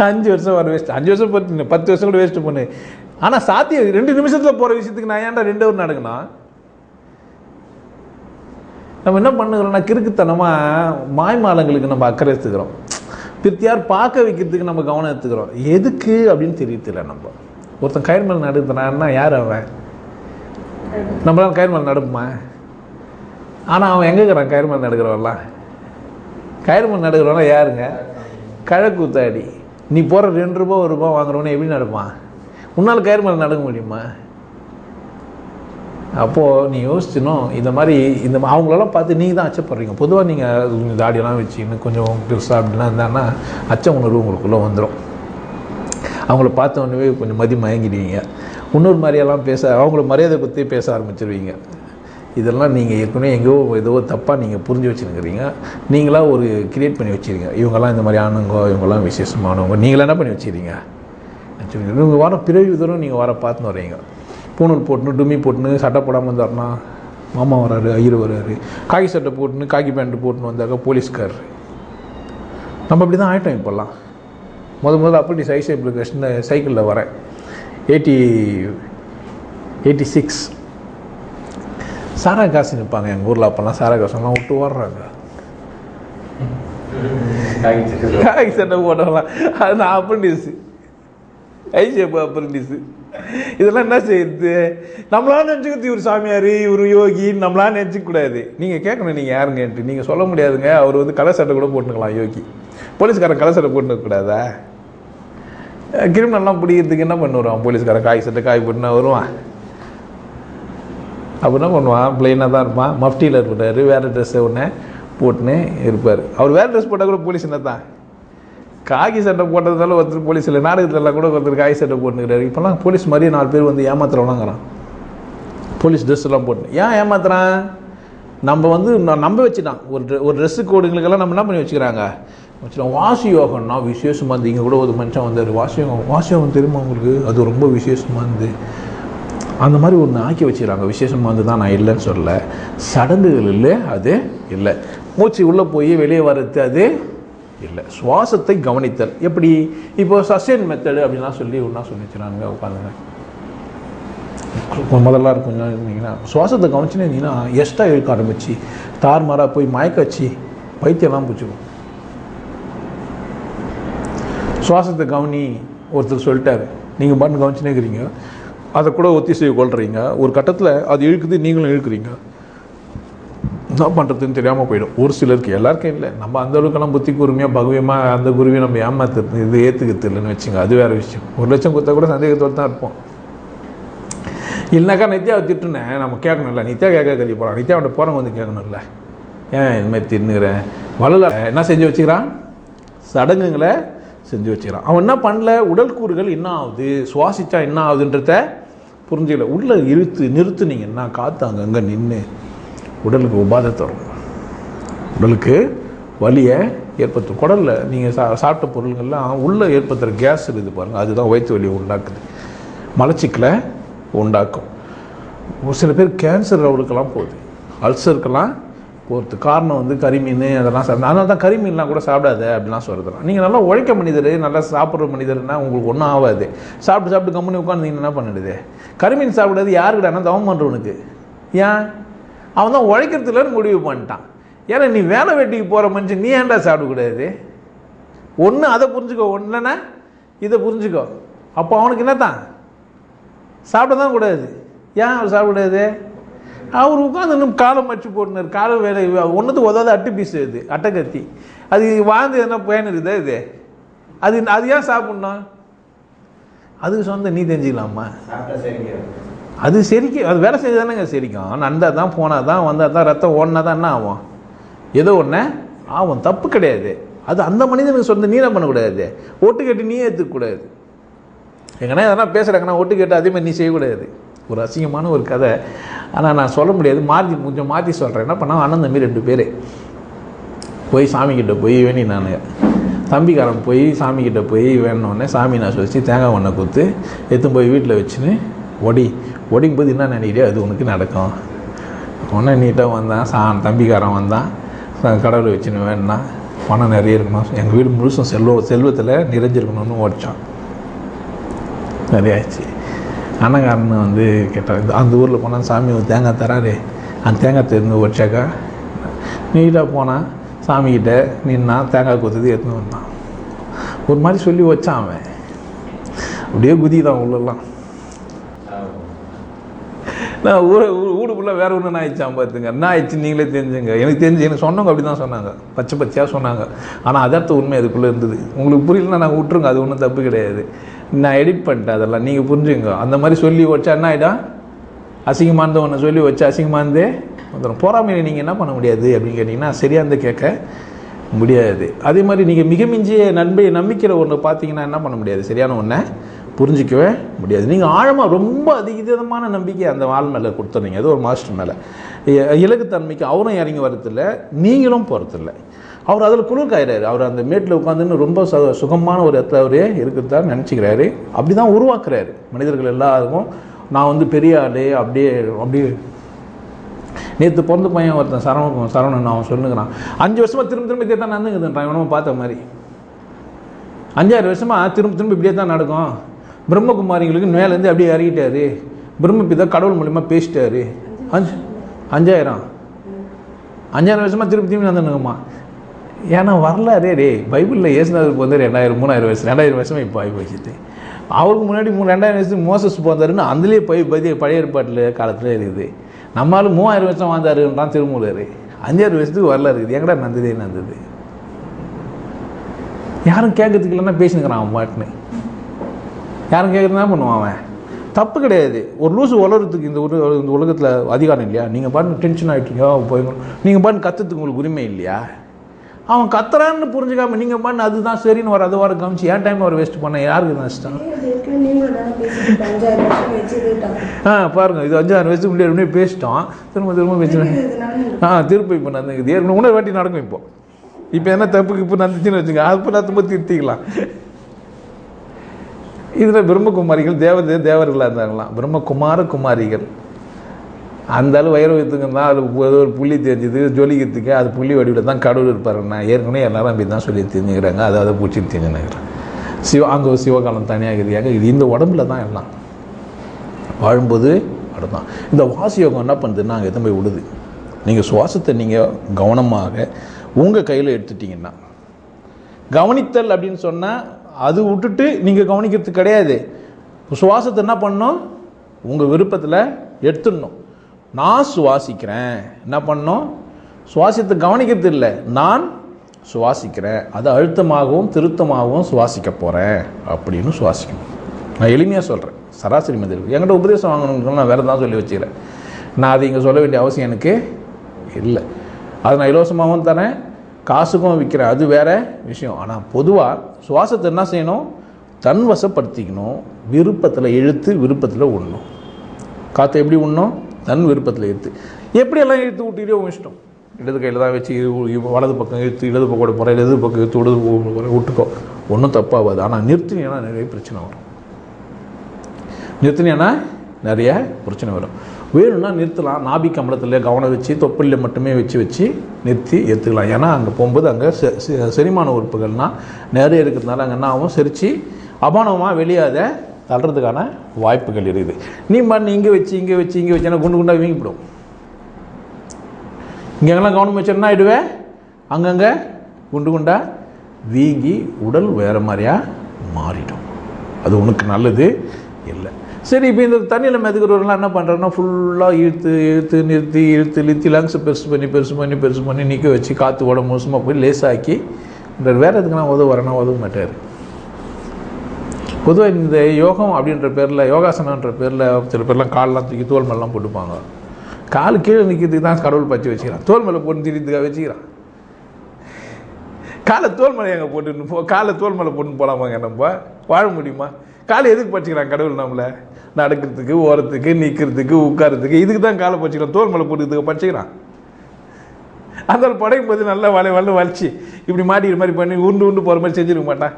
5 வருஷம் வர வேஸ்ட், 5 வருஷம் போட்டு 10 வருஷம் கூட வேஸ்ட்டு பண்ணு. ஆனால் சாத்தியம் 2 நிமிஷத்தில் போகிற விஷயத்துக்கு நான் ஏன்டா 2 ஹவர் நடக்கணும்? நம்ம என்ன பண்ணுகிறோம்னா கிறுக்குத்தனமாக மாய்மாலங்களுக்கு நம்ம அக்கறை எடுத்துக்கிறோம், பிரித்தியார் பார்க்க வைக்கிறதுக்கு நம்ம கவனம் எடுத்துக்கிறோம். எதுக்கு அப்படின்னு தெரியல. நம்ம ஒருத்தன் கயிறு மேலே நடுத்துனான்னா யார் அவன்? நம்மளால கயிறு மேலே நடுப்புமா? ஆனால் அவன் எங்கே இருக்கிறான்? கயிறு மேலே நடுக்கிறவன்லாம் கயிறு மேலே நடுக்கிறவனா யாருங்க? கழக்கூத்தாடி. நீ போகிற 2 ரூபா 1 ரூபா வாங்குறவனே எப்படி நடப்பான்? உன்னால் கயிறு மேலே நடக்க முடியுமா? அப்போது நீ யோசிச்சணும் இந்த மாதிரி அவங்களெல்லாம் பார்த்து நீங்கள் தான் அச்சப்படுறீங்க. பொதுவாக நீங்கள் தாடியெல்லாம் வச்சுக்கின்னு கொஞ்சம் பெருசாக அப்படிலாம் இருந்தாங்கன்னா அச்ச உணர்வு உங்களுக்குள்ளே வந்துடும். அவங்கள பார்த்த உடனே கொஞ்சம் மயங்கிடுவீங்க. இன்னொரு மாதிரியெல்லாம் அவங்கள மரியாதை பற்றி பேச ஆரம்பிச்சிருவீங்க. இதெல்லாம் நீங்கள் ஏற்கனவே எங்கேயோ ஏதோ தப்பாக நீங்கள் புரிஞ்சு வச்சுருக்கிறீங்க. நீங்களாக ஒரு கிரியேட் பண்ணி வச்சுருங்க. இவங்கெல்லாம் இந்த மாதிரி ஆனவங்க, இவங்கெல்லாம் விசேஷமானவங்க, நீங்களாம் என்ன பண்ணி வச்சுருங்க? இவங்க வர பிறவி தூரம் நீங்கள் பார்த்துன்னு வரீங்க. பூணூல் போட்டுன்னு டும்மி போட்டுன்னு சட்டை போடாமல் வந்தார்னா மாமா வராரு, ஐயர் வராரு. காக்கி சட்டை போட்டுன்னு காக்கி பேண்ட்டு போட்டுன்னு வந்தாக்கா போலீஸ்கார். நம்ம அப்படி தான் ஆகிட்டோம் இப்போல்லாம். முதல்ல அப்படி அப்ளிகேஷன் சைக்கிளில் வரேன் 86 சாரா காசு நிற்பாங்க எங்கள் ஊரில். அப்போல்லாம் சாரா காசுலாம் விட்டு ஓடுறாங்க. காக்கி சட்டை போட்டவங்களாம் அது நான் அப்ரண்டிஸு, ஐசிஎஃப் அப்ரண்டிஸு. இதெல்லாம் என்ன செய்யுது? நம்மளாம் நினச்சிக்கிறது இவர் சாமியார், இவர் யோகி, நம்மளாம் நினச்சிக்கூடாது. நீங்கள் கேட்கணும் நீங்கள் யாருங்கன்ட்டு. நீங்கள் சொல்ல முடியாதுங்க. அவர் வந்து கலர் சட்டை கூட போட்டுக்கலாம் யோகி. போலீஸ்காரன் கலர் சட்டை போட்டுக்கூடாதா? கிரிமினல்லாம் பிடிக்கிறதுக்கு என்ன பண்ணுவான் போலீஸ்காரன்? காய் சட்டை காய் போட்டுனா வருவான். அப்போ என்ன பண்ணுவான்? பிளெயினாக தான் இருப்பான், மஃப்டியில் இருப்பார், வேறு ட்ரெஸ்ஸை ஒன்று போட்டுன்னு இருப்பார். அவர் வேறு ட்ரெஸ் போட்டால் கூட போலீஸ் என்ன தான்? காக்கி சட்டை போட்டதுனால ஒருத்தர் போலீஸ் இல்லை. நாடகத்துலலாம் கூட ஒருத்தர் காக்கி சட்டை போட்டுக்கிறாரு. இப்போல்லாம் போலீஸ் மாதிரியே 4 பேர் வந்து ஏமாத்துறவங்களாங்கிறான். போலீஸ் ட்ரெஸ் எல்லாம் போட்டு ஏன் ஏமாத்துறான்? நம்ம வந்து நம்ப வச்சுட்டான். ஒரு ட்ரெஸ்ஸு கோடுங்களுக்கெல்லாம் நம்ம என்ன பண்ணி வச்சுக்கிறாங்க? வாசி யோகம்னா விசேஷமாக இருந்து இங்கே கூட ஒரு மனுஷன் வந்தார். வாசியோகம் தெரியுமா உங்களுக்கு? அது ரொம்ப விசேஷமாக இருந்து அந்த மாதிரி ஒன்று ஆக்கி வச்சுக்கிறாங்க. விசேஷமாக இருந்து தான் நான் இல்லைன்னு சொல்லல. சடங்குகள் இல்லை, அது இல்லை. மூச்சு உள்ளே போய் வெளியே வர்றது அது இல்லை. சுவாசத்தை கவனித்தல் எப்படி? இப்போ சஸ்டெயின் மெத்தடு அப்படின்லாம் சொல்லி ஒன்றா சொல்லிச்சுனாங்க. உட்காந்துங்க முதல்ல இருக்கும் இருந்தீங்கன்னா சுவாசத்தை கவனிச்சுன்னு இருந்தீங்கன்னா எக்ஸ்ட்ரா இழுக்க ஆரம்பிச்சு தார்மாராக போய் மயக்க வச்சு பைத்தியெல்லாம் பிடிச்சிக்கும். சுவாசத்தை கவனி ஒருத்தர் சொல்லிட்டாரு, நீங்கள் பாட்டு கவனிச்சுனே இருக்கிறீங்க, அதை கூட ஒத்திசைவு கொள்றீங்க. ஒரு கட்டத்தில் அது இழுக்குது, நீங்களும் இழுக்கிறீங்க. என்ன பண்ணுறதுன்னு தெரியாமல் போயிடும். ஒரு சிலருக்கு, எல்லாருக்கும் இல்லை. நம்ம அந்த அளவுக்கெல்லாம் புத்தி கூர்மையாக பகவியமாக அந்த குருவியை நம்ம ஏமாத்துறது இது ஏற்றுக்கிறது இல்லைன்னு வச்சுங்க, அது வேறு விஷயம். 1 லட்சம் கொடுத்தா கூட சந்தேகத்தோடு தான் இருப்போம். இல்லைனாக்கா நித்யாவை திட்டுனேன் நம்ம கேட்கணும்ல. நித்யா கேட்க கல்வி போகிறான், நித்யாவோட போகிறவங்க வந்து கேட்கணும்ல. ஏன் இதுமாதிரி தின்னுக்கிறேன்? வளல என்ன செஞ்சு வச்சுக்கிறான்? சடங்குங்களை செஞ்சு வச்சுக்கிறான். அவன் என்ன பண்ணல? உடல் கூறுகள் என்ன ஆகுது, சுவாசிச்சா என்ன ஆகுதுன்றத புரிஞ்சுக்கல. உள்ளே நிறுத்துனீங்கன்னா காற்று அங்கங்கே நின்று உடலுக்கு உபாதத்தை வரும், உடலுக்கு வலியை ஏற்படுத்தும். குடலில் நீங்கள் சாப்பிட்ட பொருள்கள்லாம் உள்ளே ஏற்படுத்துகிற கேஸ் இருக்குது பாருங்கள், அதுதான் வயிற்று வலியை உண்டாக்குது, மலச்சிக்கலை உண்டாக்கும். ஒரு சில பேர் கேன்சர் அவளுக்கெல்லாம் போகுது, அல்சருக்கெல்லாம் போகிறது. காரணம் வந்து கறிமீன் அதெல்லாம் சாப்பிட. அதனால தான் கறிமீன்லாம் கூட சாப்பிடாத அப்படிலாம் சொல்கிறதுலாம். நீங்கள் நல்லா உழைக்க மனிதர், நல்லா சாப்பிட்ற மனிதர்னா உங்களுக்கு ஒன்றும் ஆகாது. சாப்பிட்டு கம்முனி உட்காந்து என்ன பண்ணிடுது? கறிமீன் சாப்பிடாது யாருக்கிட்டானா? தவம் பண்ணுறவனுக்கு. ஏன்? அவன் தான் உழைக்கிறதுலன்னு முடிவு பண்ணிட்டான். ஏன்னா நீ வேலை வெட்டிக்கு போகிற மனுஷன் நீ ஏன்டா சாப்பிடக்கூடாது? ஒன்று அதை புரிஞ்சுக்கோ, ஒன்றுனா இதை புரிஞ்சுக்கோ. அப்போ அவனுக்கு என்ன தான் சாப்பிட தான் கூடாது. ஏன் அவர் சாப்பிடாது? அவர் உட்காந்து இன்னும் காலம் மச்சு போட்டுனார். காலம் வேலை ஒன்றுத்துக்கு உதவாத அட்டு பீஸ் இது, அட்டைக்கத்தி. அது வாழ்ந்து என்ன பயன் இருக்குதா இது? அது ஏன் சாப்பிட்ணும்? அதுக்கு சொந்த நீ தெரிஞ்சுக்கலாமா? அது செரிக்கும், அது வேலை செஞ்சு தானேங்க செரிக்கும். நந்தால் தான் போனால் தான் வந்தால் தான் ரத்தம் ஓடினா தான் என்ன ஆகும்? ஏதோ ஒன்று ஆகும், தப்பு கிடையாது. அது அந்த மனிதனுக்கு சொந்த நீ என்ன பண்ணக்கூடாது, ஒட்டு கேட்டு நீயே ஏற்றுக்கூடாது. எங்கன்னா எதனா பேசுகிறாங்கன்னா ஒட்டு கேட்டு அதே மாதிரி நீ செய்யக்கூடாது. ஒரு அசிங்கமான ஒரு கதை. ஆனால் நான் சொல்ல முடியாது, கொஞ்சம் மாற்றி சொல்கிறேன். என்ன பண்ணால் அண்ணன் தம்பி 2 பேர் போய் சாமிக்கிட்ட போய் வேணி, நான் தம்பிக்காரன் போய் சாமிக்கிட்ட போய் வேணுன்னே சாமி நான் சொல்லிச்சு தேங்காய் ஒன்றை கொடுத்து எடுத்து போய் வீட்டில் வச்சுன்னு ஒடிக்கும் போது என்ன நினைக்கிறியோ அது உனக்கு நடக்கும். ஒன்றே நீட்டாக வந்தான், தம்பிக்காரன் வந்தான், கடவுளை வச்சுன்னு வேணுன்னா பணம் நிறைய இருக்கணும், எங்கள் வீடு முழுசும் செல்வத்தில் நிறைஞ்சிருக்கணும்னு ஓடிச்சான். நிறையாச்சு. அண்ணங்காரன் கேட்டான், அந்த ஊரில் போனால் சாமி ஒரு தேங்காய் தராரு, அந்த தேங்காய் தெரிஞ்சு ஓடிச்சாக்கா நீட்டாக போனான் சாமிக்கிட்ட நின்னா தேங்காய் கொடுத்தது எடுத்துன்னு வந்தான். ஒரு மாதிரி சொல்லி வச்சான். அவன் அப்படியே குதிதான் உள்ளெல்லாம். நான் ஊருக்குள்ளே வேற ஒன்று நான் ஆயிடுச்சான் பார்த்துங்க. என்ன ஆயிடுச்சு நீங்களே தெரிஞ்சுங்க. எனக்கு சொன்னவங்க அப்படி தான் சொன்னாங்க, பச்சையாக சொன்னாங்க. ஆனால் அதர்த்த உண்மை அதுக்குள்ளே இருந்தது. உங்களுக்கு புரியலன்னா நாங்கள் விட்டுருங்க, அது ஒன்றும் தப்பு கிடையாது. நான் எடிட் பண்ணிட்டேன், அதெல்லாம் நீங்கள் புரிஞ்சுங்க. அந்த மாதிரி சொல்லி வச்சா என்ன ஆகிடும், அசிங்கமானதை ஒன்று சொல்லி வச்சா அசிங்கமானதே வந்துடும். பொறாமையை நீங்கள் என்ன பண்ண முடியாது அப்படின்னு கேட்டிங்கன்னா சரியாக கேட்க முடியாது. அதே மாதிரி நீங்கள் மிக மிஞ்சிய நம்பிக்கிற ஒன்று பார்த்தீங்கன்னா என்ன பண்ண முடியாது, சரியான ஒன்றை புரிஞ்சிக்கவே முடியாது. நீங்கள் ஆழமாக ரொம்ப அதிகமான நம்பிக்கை அந்த ஆள் மேலே கொடுத்துறீங்க, ஏதோ ஒரு மாஸ்டர் மேலே. இலக்குத்தன்மைக்கு அவரும் இறங்கி வரதில்லை, நீங்களும் போகிறதில்லை. அவர் அதில் குளிர்காயிறாரு. அவர் அந்த மேட்டில் உட்காந்துன்னு ரொம்ப சுகமான ஒரு இடத்துல அவரே இருக்கிறதான் நினச்சிக்கிறாரு. அப்படி தான் உருவாக்குறாரு மனிதர்கள் எல்லாருக்கும். நான் பெரிய ஆள் அப்படியே நேற்று பிறந்த பையன் ஒருத்தன் சரவணன் அவன் சொல்லுங்கிறான், 5 வருஷமாக திரும்ப இதே தான் நடந்துக்குதுன்றான். இவனமா பார்த்த மாதிரி 5-6 வருஷமாக திரும்ப இப்படியே தான் நடக்கும். பிரம்மகுமாரிங்களுக்கு மேலேருந்து அப்படியே இறங்கிட்டாரு. பிரம்மபிதா கடவுள் மூலிமா பேசிட்டாரு. 5,000 வருஷமாக திரும்பி நடந்துனுங்கம்மா. ஏன்னா வரலாறே பைபிளில் இயேசுநாதர் போந்தார் 2000-3000 வருஷம், 2000 வருஷமாக இப்போ ஆகி போச்சுட்டு. அவருக்கு முன்னாடி 2000 வருஷத்துக்கு மோசஸ் போந்தாருன்னு அதுலேயே பழைய ஏற்பாட்டில் காலத்தில் இருக்குது. நம்மளாலும் 3000 வருஷம் வாழ்ந்தாருன்றான் திருமூலர். 5,000 வருஷத்துக்கு வரலாறு இருக்குது. எங்கடா நடந்தது யாரும் கேட்கறதுக்கு இல்லைன்னா பேசினுக்கிறான் அவன் பாட்டுன்னு. யாரும் கேட்குறது தான் பண்ணுவான் அவன். தப்பு கிடையாது. ஒரு லூசு வளர்றதுக்கு இந்த உலகத்தில் அதிகாரம் இல்லையா? நீங்கள் பாட்டு டென்ஷன் ஆகிட்டீங்க போய் நீங்கள் பாட்டு கற்றுறதுக்கு உங்களுக்கு உரிமை இல்லையா? அவன் கத்துறான்னு புரிஞ்சுக்காம நீங்கள் பாட்டு அதுதான் சரின்னு அது வர கவனிச்சு ஏன் டைம் அவர் வேஸ்ட் பண்ண யாருக்கு நஷ்டம்? பாருங்க, இது 5-6 வருஷத்துக்கு முன்னாடி பேசிட்டோம், திரும்ப பேசுகிறேன். திருப்பி இப்போ நடந்துக்குது. ஏற்கனவே உணவு வாட்டி நடக்கும். இப்போ என்ன தப்புக்கு இப்போ நடந்துச்சுன்னு வச்சுங்க, அப்போ நான் திரும்ப திருத்திக்கலாம். இதில் பிரம்மகுமாரிகள் தேவர்களாக இருந்தாங்களாம். குமாரிகள் அந்த அளவு வைரவத்துக்கு தான் அது ஒரு புள்ளி தெரிஞ்சுது ஜொலிக்கிறதுக்கு. அது புள்ளி வடிவில் தான் கடவுள் இருப்பாருன்னா ஏற்கனவே எல்லாரும் அப்படி தான் சொல்லி தெரிஞ்சுக்கிறாங்க. அதை பூச்சி தெரிஞ்சுக்கிறாங்க. அங்கே சிவகாலம் தனியாக இருக்குதுங்க. இது இந்த உடம்புல தான் எல்லாம் வாழும்போது அடுத்தான். இந்த வாசி யோகம் என்ன பண்ணுதுன்னா அங்கே எதுவும் போய் விடுது. நீங்கள் சுவாசத்தை நீங்கள் கவனமாக உங்கள் கையில் எடுத்துட்டிங்கன்னா, கவனித்தல் அப்படின்னு சொன்னால் அது விட்டுட்டு நீங்கள் கவனிக்கிறது கிடையாது. சுவாசத்தை என்ன பண்ணணும், உங்கள் விருப்பத்தில் எடுத்துடணும். நான் சுவாசிக்கிறேன், என்ன பண்ணணும், சுவாசத்தை கவனிக்கிறது இல்லை, நான் சுவாசிக்கிறேன், அதை அழுத்தமாகவும் திருத்தமாகவும் சுவாசிக்க போகிறேன் அப்படின்னு சுவாசிக்கணும். நான் எளிமையாக சொல்கிறேன், சராசரி மனிதர்கள். என்கிட்ட உபதேசம் வாங்கணும்னு நான் வேறு தான் சொல்லி வச்சுக்கிறேன். நான் அதை இங்கே சொல்ல வேண்டிய அவசியம் எனக்கு இல்லை. அது நான் இலவசமாகவும் தரேன், காசுக்கும் விற்கிறேன், அது வேறு விஷயம். ஆனால் பொதுவாக சுவாசத்தை என்ன செய்யணும், தன் வசப்படுத்திக்கணும். விருப்பத்தில் இழுத்து விருப்பத்தில் விடணும். காற்றை எப்படி விடணும், தன் விருப்பத்தில் இழுத்து. எப்படியெல்லாம் இழுத்து விட்டுக்கிட்டே உன் இஷ்டம். இடது கையில் தான் வச்சு வலது பக்கம் இழுத்து, இடது பக்கம் போகிற இடது பக்கம் இழுத்து விட்டுக்கோ, ஒன்றும் தப்பாகாது. ஆனால் நிறுத்தினா நிறைய பிரச்சனை வரும். நிறுத்தினா நிறைய பிரச்சனை வரும். வேணும்னா நிறுத்தலாம். நாபி கம்பளத்தில் கவனம் வச்சு தொப்பலில் மட்டுமே வச்சு நிறுத்தி ஏற்றுக்கலாம். ஏன்னா அங்கே போகும்போது அங்கே செரிமான உறுப்புகள்னால் நிறைய இருக்கிறதுனால அங்கே என்ன ஆகும், செரித்து அபானமாக வெளியாத தள்ளுறதுக்கான வாய்ப்புகள் இருக்குது. நீ பண்ணி இங்கே வச்சு ஏன்னா குண்டு குண்டாக வீங்கிவிடும். இங்கெங்கெல்லாம் கவனம் வச்சு என்ன ஆகிடுவேன், அங்கங்கே குண்டு குண்டாக வீங்கி உடல் வேறு மாதிரியாக மாறிடும். அது உனக்கு நல்லது இல்லை. சரி, இப்போ இந்த தண்ணியில் மிதக்கிறவர்கள்லாம் என்ன பண்ணுறாங்கன்னா ஃபுல்லாக இழுத்து நிறுத்தி லங்ஸை பெருசு பண்ணி நிற்க வச்சு காற்று உடம்பு மோசமாக போய் லேசாக்கி வேறு எதுக்குன்னா உதவ மாட்டார். பொதுவாக இந்த யோகம் அப்படின்ற பேரில், யோகாசனன்ற பேரில் சில பேர்லாம் காலெலாம் தூக்கி தோல் மேலாம் போட்டுப்பாங்க. கால் கீழே நிற்கிறதுக்கு தான் கடவுள் பச்சு வச்சுக்கிறான். தோல் மேலே போட்டு திரித்துக்காக வச்சுக்கிறான். காலை தோல் மேலே எங்கே போட்டுன்னு காலை தோல் மேலே போட்டுன்னு போகலாமாங்க? நம்ம வாழ முடியுமா? காலை எதுக்கு பச்சுக்கிறான் கடவுள்? நம்மளை நடக்கிறதுக்கு, ஓரத்துக்கு, நிற்கிறதுக்கு, உட்காரத்துக்கு, இதுக்கு தான் காலை பச்சுக்கிறான். தோல் மேலே போட்டுக்கிறதுக்கு பச்சுக்கிறான். அதனால் படையும் போது நல்லா வலிச்சு இப்படி மாட்டிக்கிற மாதிரி பண்ணி உண்டு போகிற மாதிரி செஞ்சிருக்க மாட்டான்.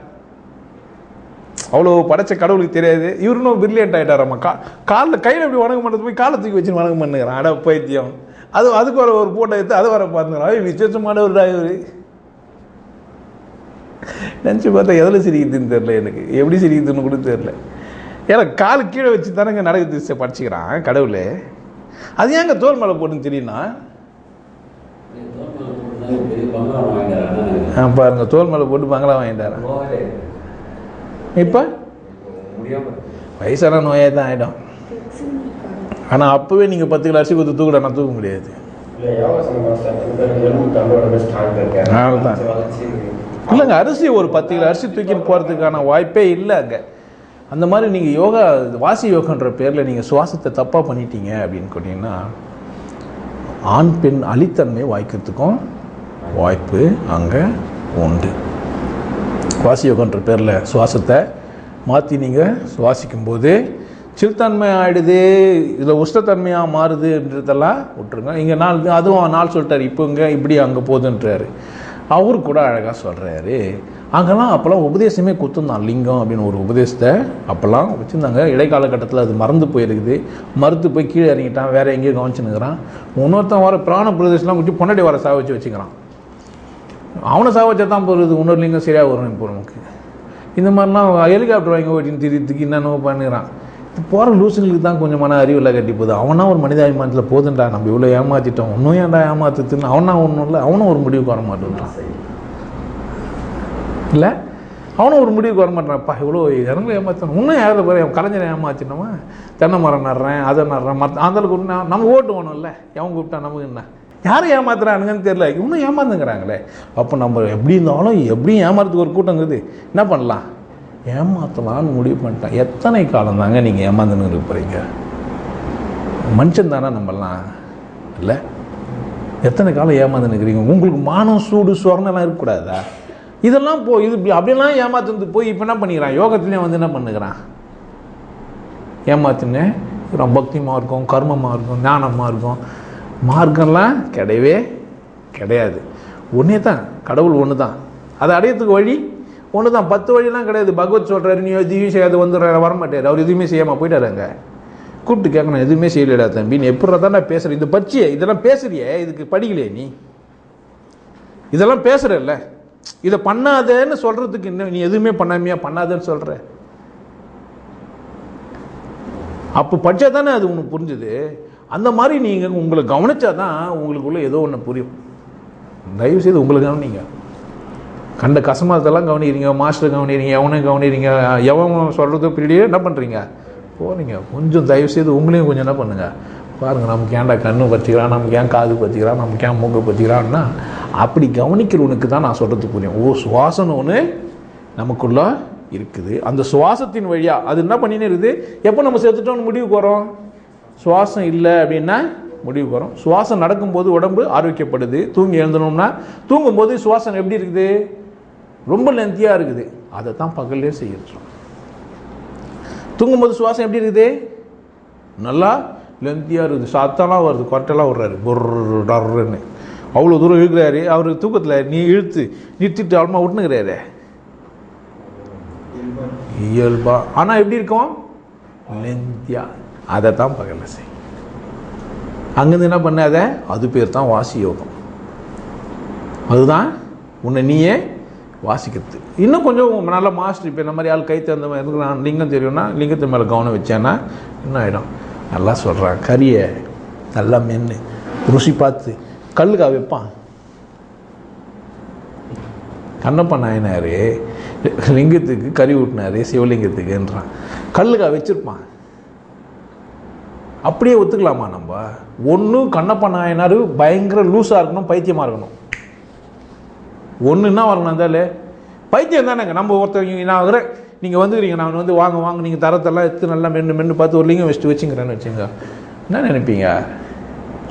அவ்வளோ படைச்ச கடவுளுக்கு தெரியாது. இவரு இன்னும் பிரில்லியன்ட் ஆகிட்டாராம்மா. காலில் கையில் எப்படி வணங்க பண்ணுறது போய் காலை தூக்கி வச்சு வணங்க பண்ணுறான். அட பைத்தியம். அதுக்கு ஒரு போட்டோ எடுத்து அதை வர பார்த்துக்கிறான். விசேஷமான ஒரு இவர் நினச்சி பார்த்தா எதில் சிரிக்குதுன்னு தெரில, எனக்கு எப்படி சிரிக்குதுன்னு கூட தெரில. ஏன்னா காலு கீழே வச்சு தானேங்க நடக்குது படிச்சுக்கிறான் கடவுள். அது ஏங்க தோல் மேலே போட்டுன்னு தெரியும்னா பாருங்க, தோல் மேலே போட்டு பங்களா வாங்கிட்டாரா? இப்போ வயசான நோயாக தான் ஆகிடும். ஆனால் அப்போவே நீங்கள் 10 கிலோ அரிசி கொடுத்து தூக்கிட தூக்க முடியாது. இல்லைங்க, அரிசி ஒரு 10 கிலோ அரிசி தூக்கின்னு போகிறதுக்கான வாய்ப்பே இல்லை அங்கே. அந்த மாதிரி நீங்கள் யோகா, வாசி யோகன்ற பேரில் நீங்கள் சுவாசத்தை தப்பாக பண்ணிட்டீங்க அப்படின்னு சொன்னீங்கன்னா ஆண் பெண் அழித்தன்மை வாய்க்கிறதுக்கும் வாய்ப்பு அங்கே உண்டு. வாசி யோகன்ற பேரில் சுவாசத்தை மாற்றி நீங்கள் சுவாசிக்கும்போது சில்தன்மை ஆகிடுது, இதில் உஷ்ணத்தன்மையாக மாறுதுன்றதெல்லாம் விட்டுருங்க. இங்கே அதுவும் நாள் சொல்லிட்டார், இப்போ இங்கே இப்படி அங்கே போகுதுன்றாரு. அவரு கூட அழகாக சொல்கிறாரு. அங்கெல்லாம் அப்போல்லாம் உபதேசமே குத்துந்தான். லிங்கம் அப்படின்னு ஒரு உபதேசத்தை அப்போல்லாம் வச்சுருந்தாங்க. இடைக்காலகட்டத்தில் அது மறந்து போயிருக்குது. மறுத்து போய் கீழே இறங்கிட்டான், வேறு எங்கேயோ கவனிச்சுன்னுக்கிறான். இன்னொருத்தன் வர பிராண பிரதேசம்லாம் வச்சு பொன்னாடி வர சாவச்சு வச்சுக்கிறான். அவனை சாவச்சா தான் போகிறது, இன்னொரு லிங்கம் சரியாக வரும். இப்போ நமக்கு இந்த மாதிரிலாம் ஹெலிகாப்டர் வாங்கி ஓட்டின்னு திரித்துக்கு என்னென்ன பண்ணுறான். போகிற லூசுங்களுக்கு தான் கொஞ்சம் மன அறிவில் கட்டி போகுது. அவனா ஒரு மனிதாபிமானத்தில் போதுண்டா, நம்ம இவ்வளோ ஏமாற்றிட்டோம், இன்னும் ஏன்டா ஏமாத்துன்னு அவனா ஒன்றும் இல்லை, அவனும் ஒரு முடிவுக்கு வர மாட்டேன்றான். இல்லை, அவனும் ஒரு முடிவுக்கு வர மாட்டேன்ப்பா, இவ்வளோ இறங்க ஏமாற்றணும், இன்னும் யாரில் போகிற கலைஞரை ஏமாற்றினோமா, தென்னை மரம் நடுறேன், அதை நடுறேன், அந்தளவுக்கு நம்ம ஓட்டு வேணும்ல, எவன் கூப்பிட்டா நமக்கு என்ன, யாரும் ஏமாத்துறானுங்கன்னு தெரியல, இன்னும் ஏமாந்துங்கிறாங்களே. அப்போ நம்ம எப்படி இருந்தாலும் எப்படியும் ஏமாறதுக்கு ஒரு கூட்டங்குது, என்ன பண்ணலாம், ஏமாற்றலான்னு முடிவு பண்ணிட்டேன். எத்தனை காலம் தாங்க நீங்கள் ஏமாந்துன்னு இருக்க போகிறீங்க? மனுஷன் தானே நம்மலாம், இல்லை? எத்தனை காலம் ஏமாந்துன்னு இருக்கிறீங்க? உங்களுக்கு மானம் சூடு சொர்ணெல்லாம் இருக்கக்கூடாதா? இதெல்லாம் இது அப்படியெல்லாம் ஏமாத்துறது போய் இப்போ என்ன பண்ணிக்கிறான், யோகத்துலேயே வந்து என்ன பண்ணுகிறான், ஏமாத்துன்னு பக்திமாக இருக்கும், கர்மமாக இருக்கும், ஞானமாக இருக்கும். மார்க்கம்லாம் கிடையவே கிடையாது. ஒன்றே தான், கடவுள் ஒன்று தான், அதை அடையிறதுக்கு வழி ஒன்று தான். 10 வழியெல்லாம் கிடையாது. பகவத் சொல்கிறாரு, நீ எதுவும் செய்யாது வந்து வரமாட்டார். அவர் எதுவுமே செய்யாமல் போயிட்டாருங்க. கூப்பிட்டு கேட்கணும், எதுவுமே செய்யலடா தம்பி, நீ எப்படி தான் நான் பேசுகிறேன், இந்த பச்சியே இதெல்லாம் பேசுறியே, இதுக்கு படிக்கலையே நீ, இதெல்லாம் பேசுகிறல்ல, இதை பண்ணாதேன்னு சொல்கிறதுக்கு இன்னும் நீ எதுவுமே பண்ணாதேன்னு சொல்கிற. அப்போ படித்தா தானே அது உனக்கு புரிஞ்சுது. அந்த மாதிரி நீங்கள் உங்களை கவனித்தா தான் உங்களுக்குள்ளே ஏதோ ஒன்று புரியும். தயவுசெய்து உங்களை கவனிங்க. கண்ட கசமாதெல்லாம் கவனிக்கிறீங்க, மாஸ்டர் கவனிக்கிறீங்க, எவனையும் கவனிக்கிறீங்க, எவன் சொல்கிறது பின்னாடியே என்ன பண்ணுறீங்க போகிறீங்க. கொஞ்சம் தயவுசெய்து உங்களையும் கொஞ்சம் என்ன பண்ணுங்கள், பாருங்கள், நமக்கு ஏன்டா கண்ணு பற்றிக்கிறான், நமக்கு ஏன் காது பற்றிக்கிறான், நமக்கு ஏன் மூக்கு பற்றிக்கிறான்னா, அப்படி கவனிக்கிறவனுக்கு தான் நான் சொல்கிறது புரியும். சுவாசம் ஒன்று நமக்குள்ள இருக்குது. அந்த சுவாசத்தின் வழியாக அது என்ன பண்ணினே இருக்குது. எப்போ நம்ம செத்துட்டோம்னு முடிவுக்கு வரோம், சுவாசம் இல்லை அப்படின்னா முடிவுக்கு வரும். சுவாசம் நடக்கும்போது உடம்பு ஆரோக்கியப்படுது. தூங்கி எழுந்தணும்னா தூங்கும்போது சுவாசம் எப்படி இருக்குது, ரொம்ப லென்த்தியாக இருக்குது. அதை தான் பகல்லே செய்யறோம். தூங்கும்போது சுவாசம் எப்படி இருக்குது, நல்லா லென்த்தியாக இருக்குது, சத்தெல்லாம் வருது, கொட்டெல்லாம் விடுறாரு, பொருன்னு அவ்வளோ தூரம் இழுக்கிறாரு. அவர் தூக்கத்தில் நீ இழுத்து நிறுத்திட்டு அவ்வளோமா விட்டுனுக்கிறாரு இயல்பா. ஆனால் எப்படி இருக்கும், லென்த்தியா. அதை தான் பகலில் செய். அங்கேருந்து என்ன பண்ணாத, அது பேர் தான் வாசி யோகம். அதுதான் உன்னை நீயே வாசிக்கிறது. இன்னும் கொஞ்சம் நல்ல மாஸ்டர், இப்போ இந்த மாதிரி ஆள் கை தகுந்த மாதிரி இருக்கு, நான் லிங்கம் தெரியும்னா லிங்கத்து மேலே கவனம் வச்சேன்னா என்ன ஆகிடும், நல்லா சொல்கிறான், கறியை நல்லா மென்று ருசி பார்த்து கல்லுக்காக வைப்பான். கண்ணப்ப நாயனார் லிங்கத்துக்கு கறி ஊட்டினாரு, சிவலிங்கத்துக்குன்றான், கல்லுக்காக வச்சுருப்பான். அப்படியே ஒத்துக்கலாமா நம்ம? ஒன்று கண்ணப்ப நாயனார் பயங்கர லூஸாக இருக்கணும், பைத்தியமாக இருக்கணும். ஒன்று என்ன வரணும், இருந்தாலே பைத்தியம் தானேங்க. நம்ம ஒருத்தர் நான் நீங்கள் வந்துக்கிறீங்க, நான் வந்து வாங்க வாங்க நீங்கள் தரத்தெல்லாம் எடுத்து நல்லா மென்று பார்த்து ஒரு லிங்கம் வச்சுட்டு வச்சுங்கிறேன்னு வச்சுங்க, என்ன நினைப்பீங்க?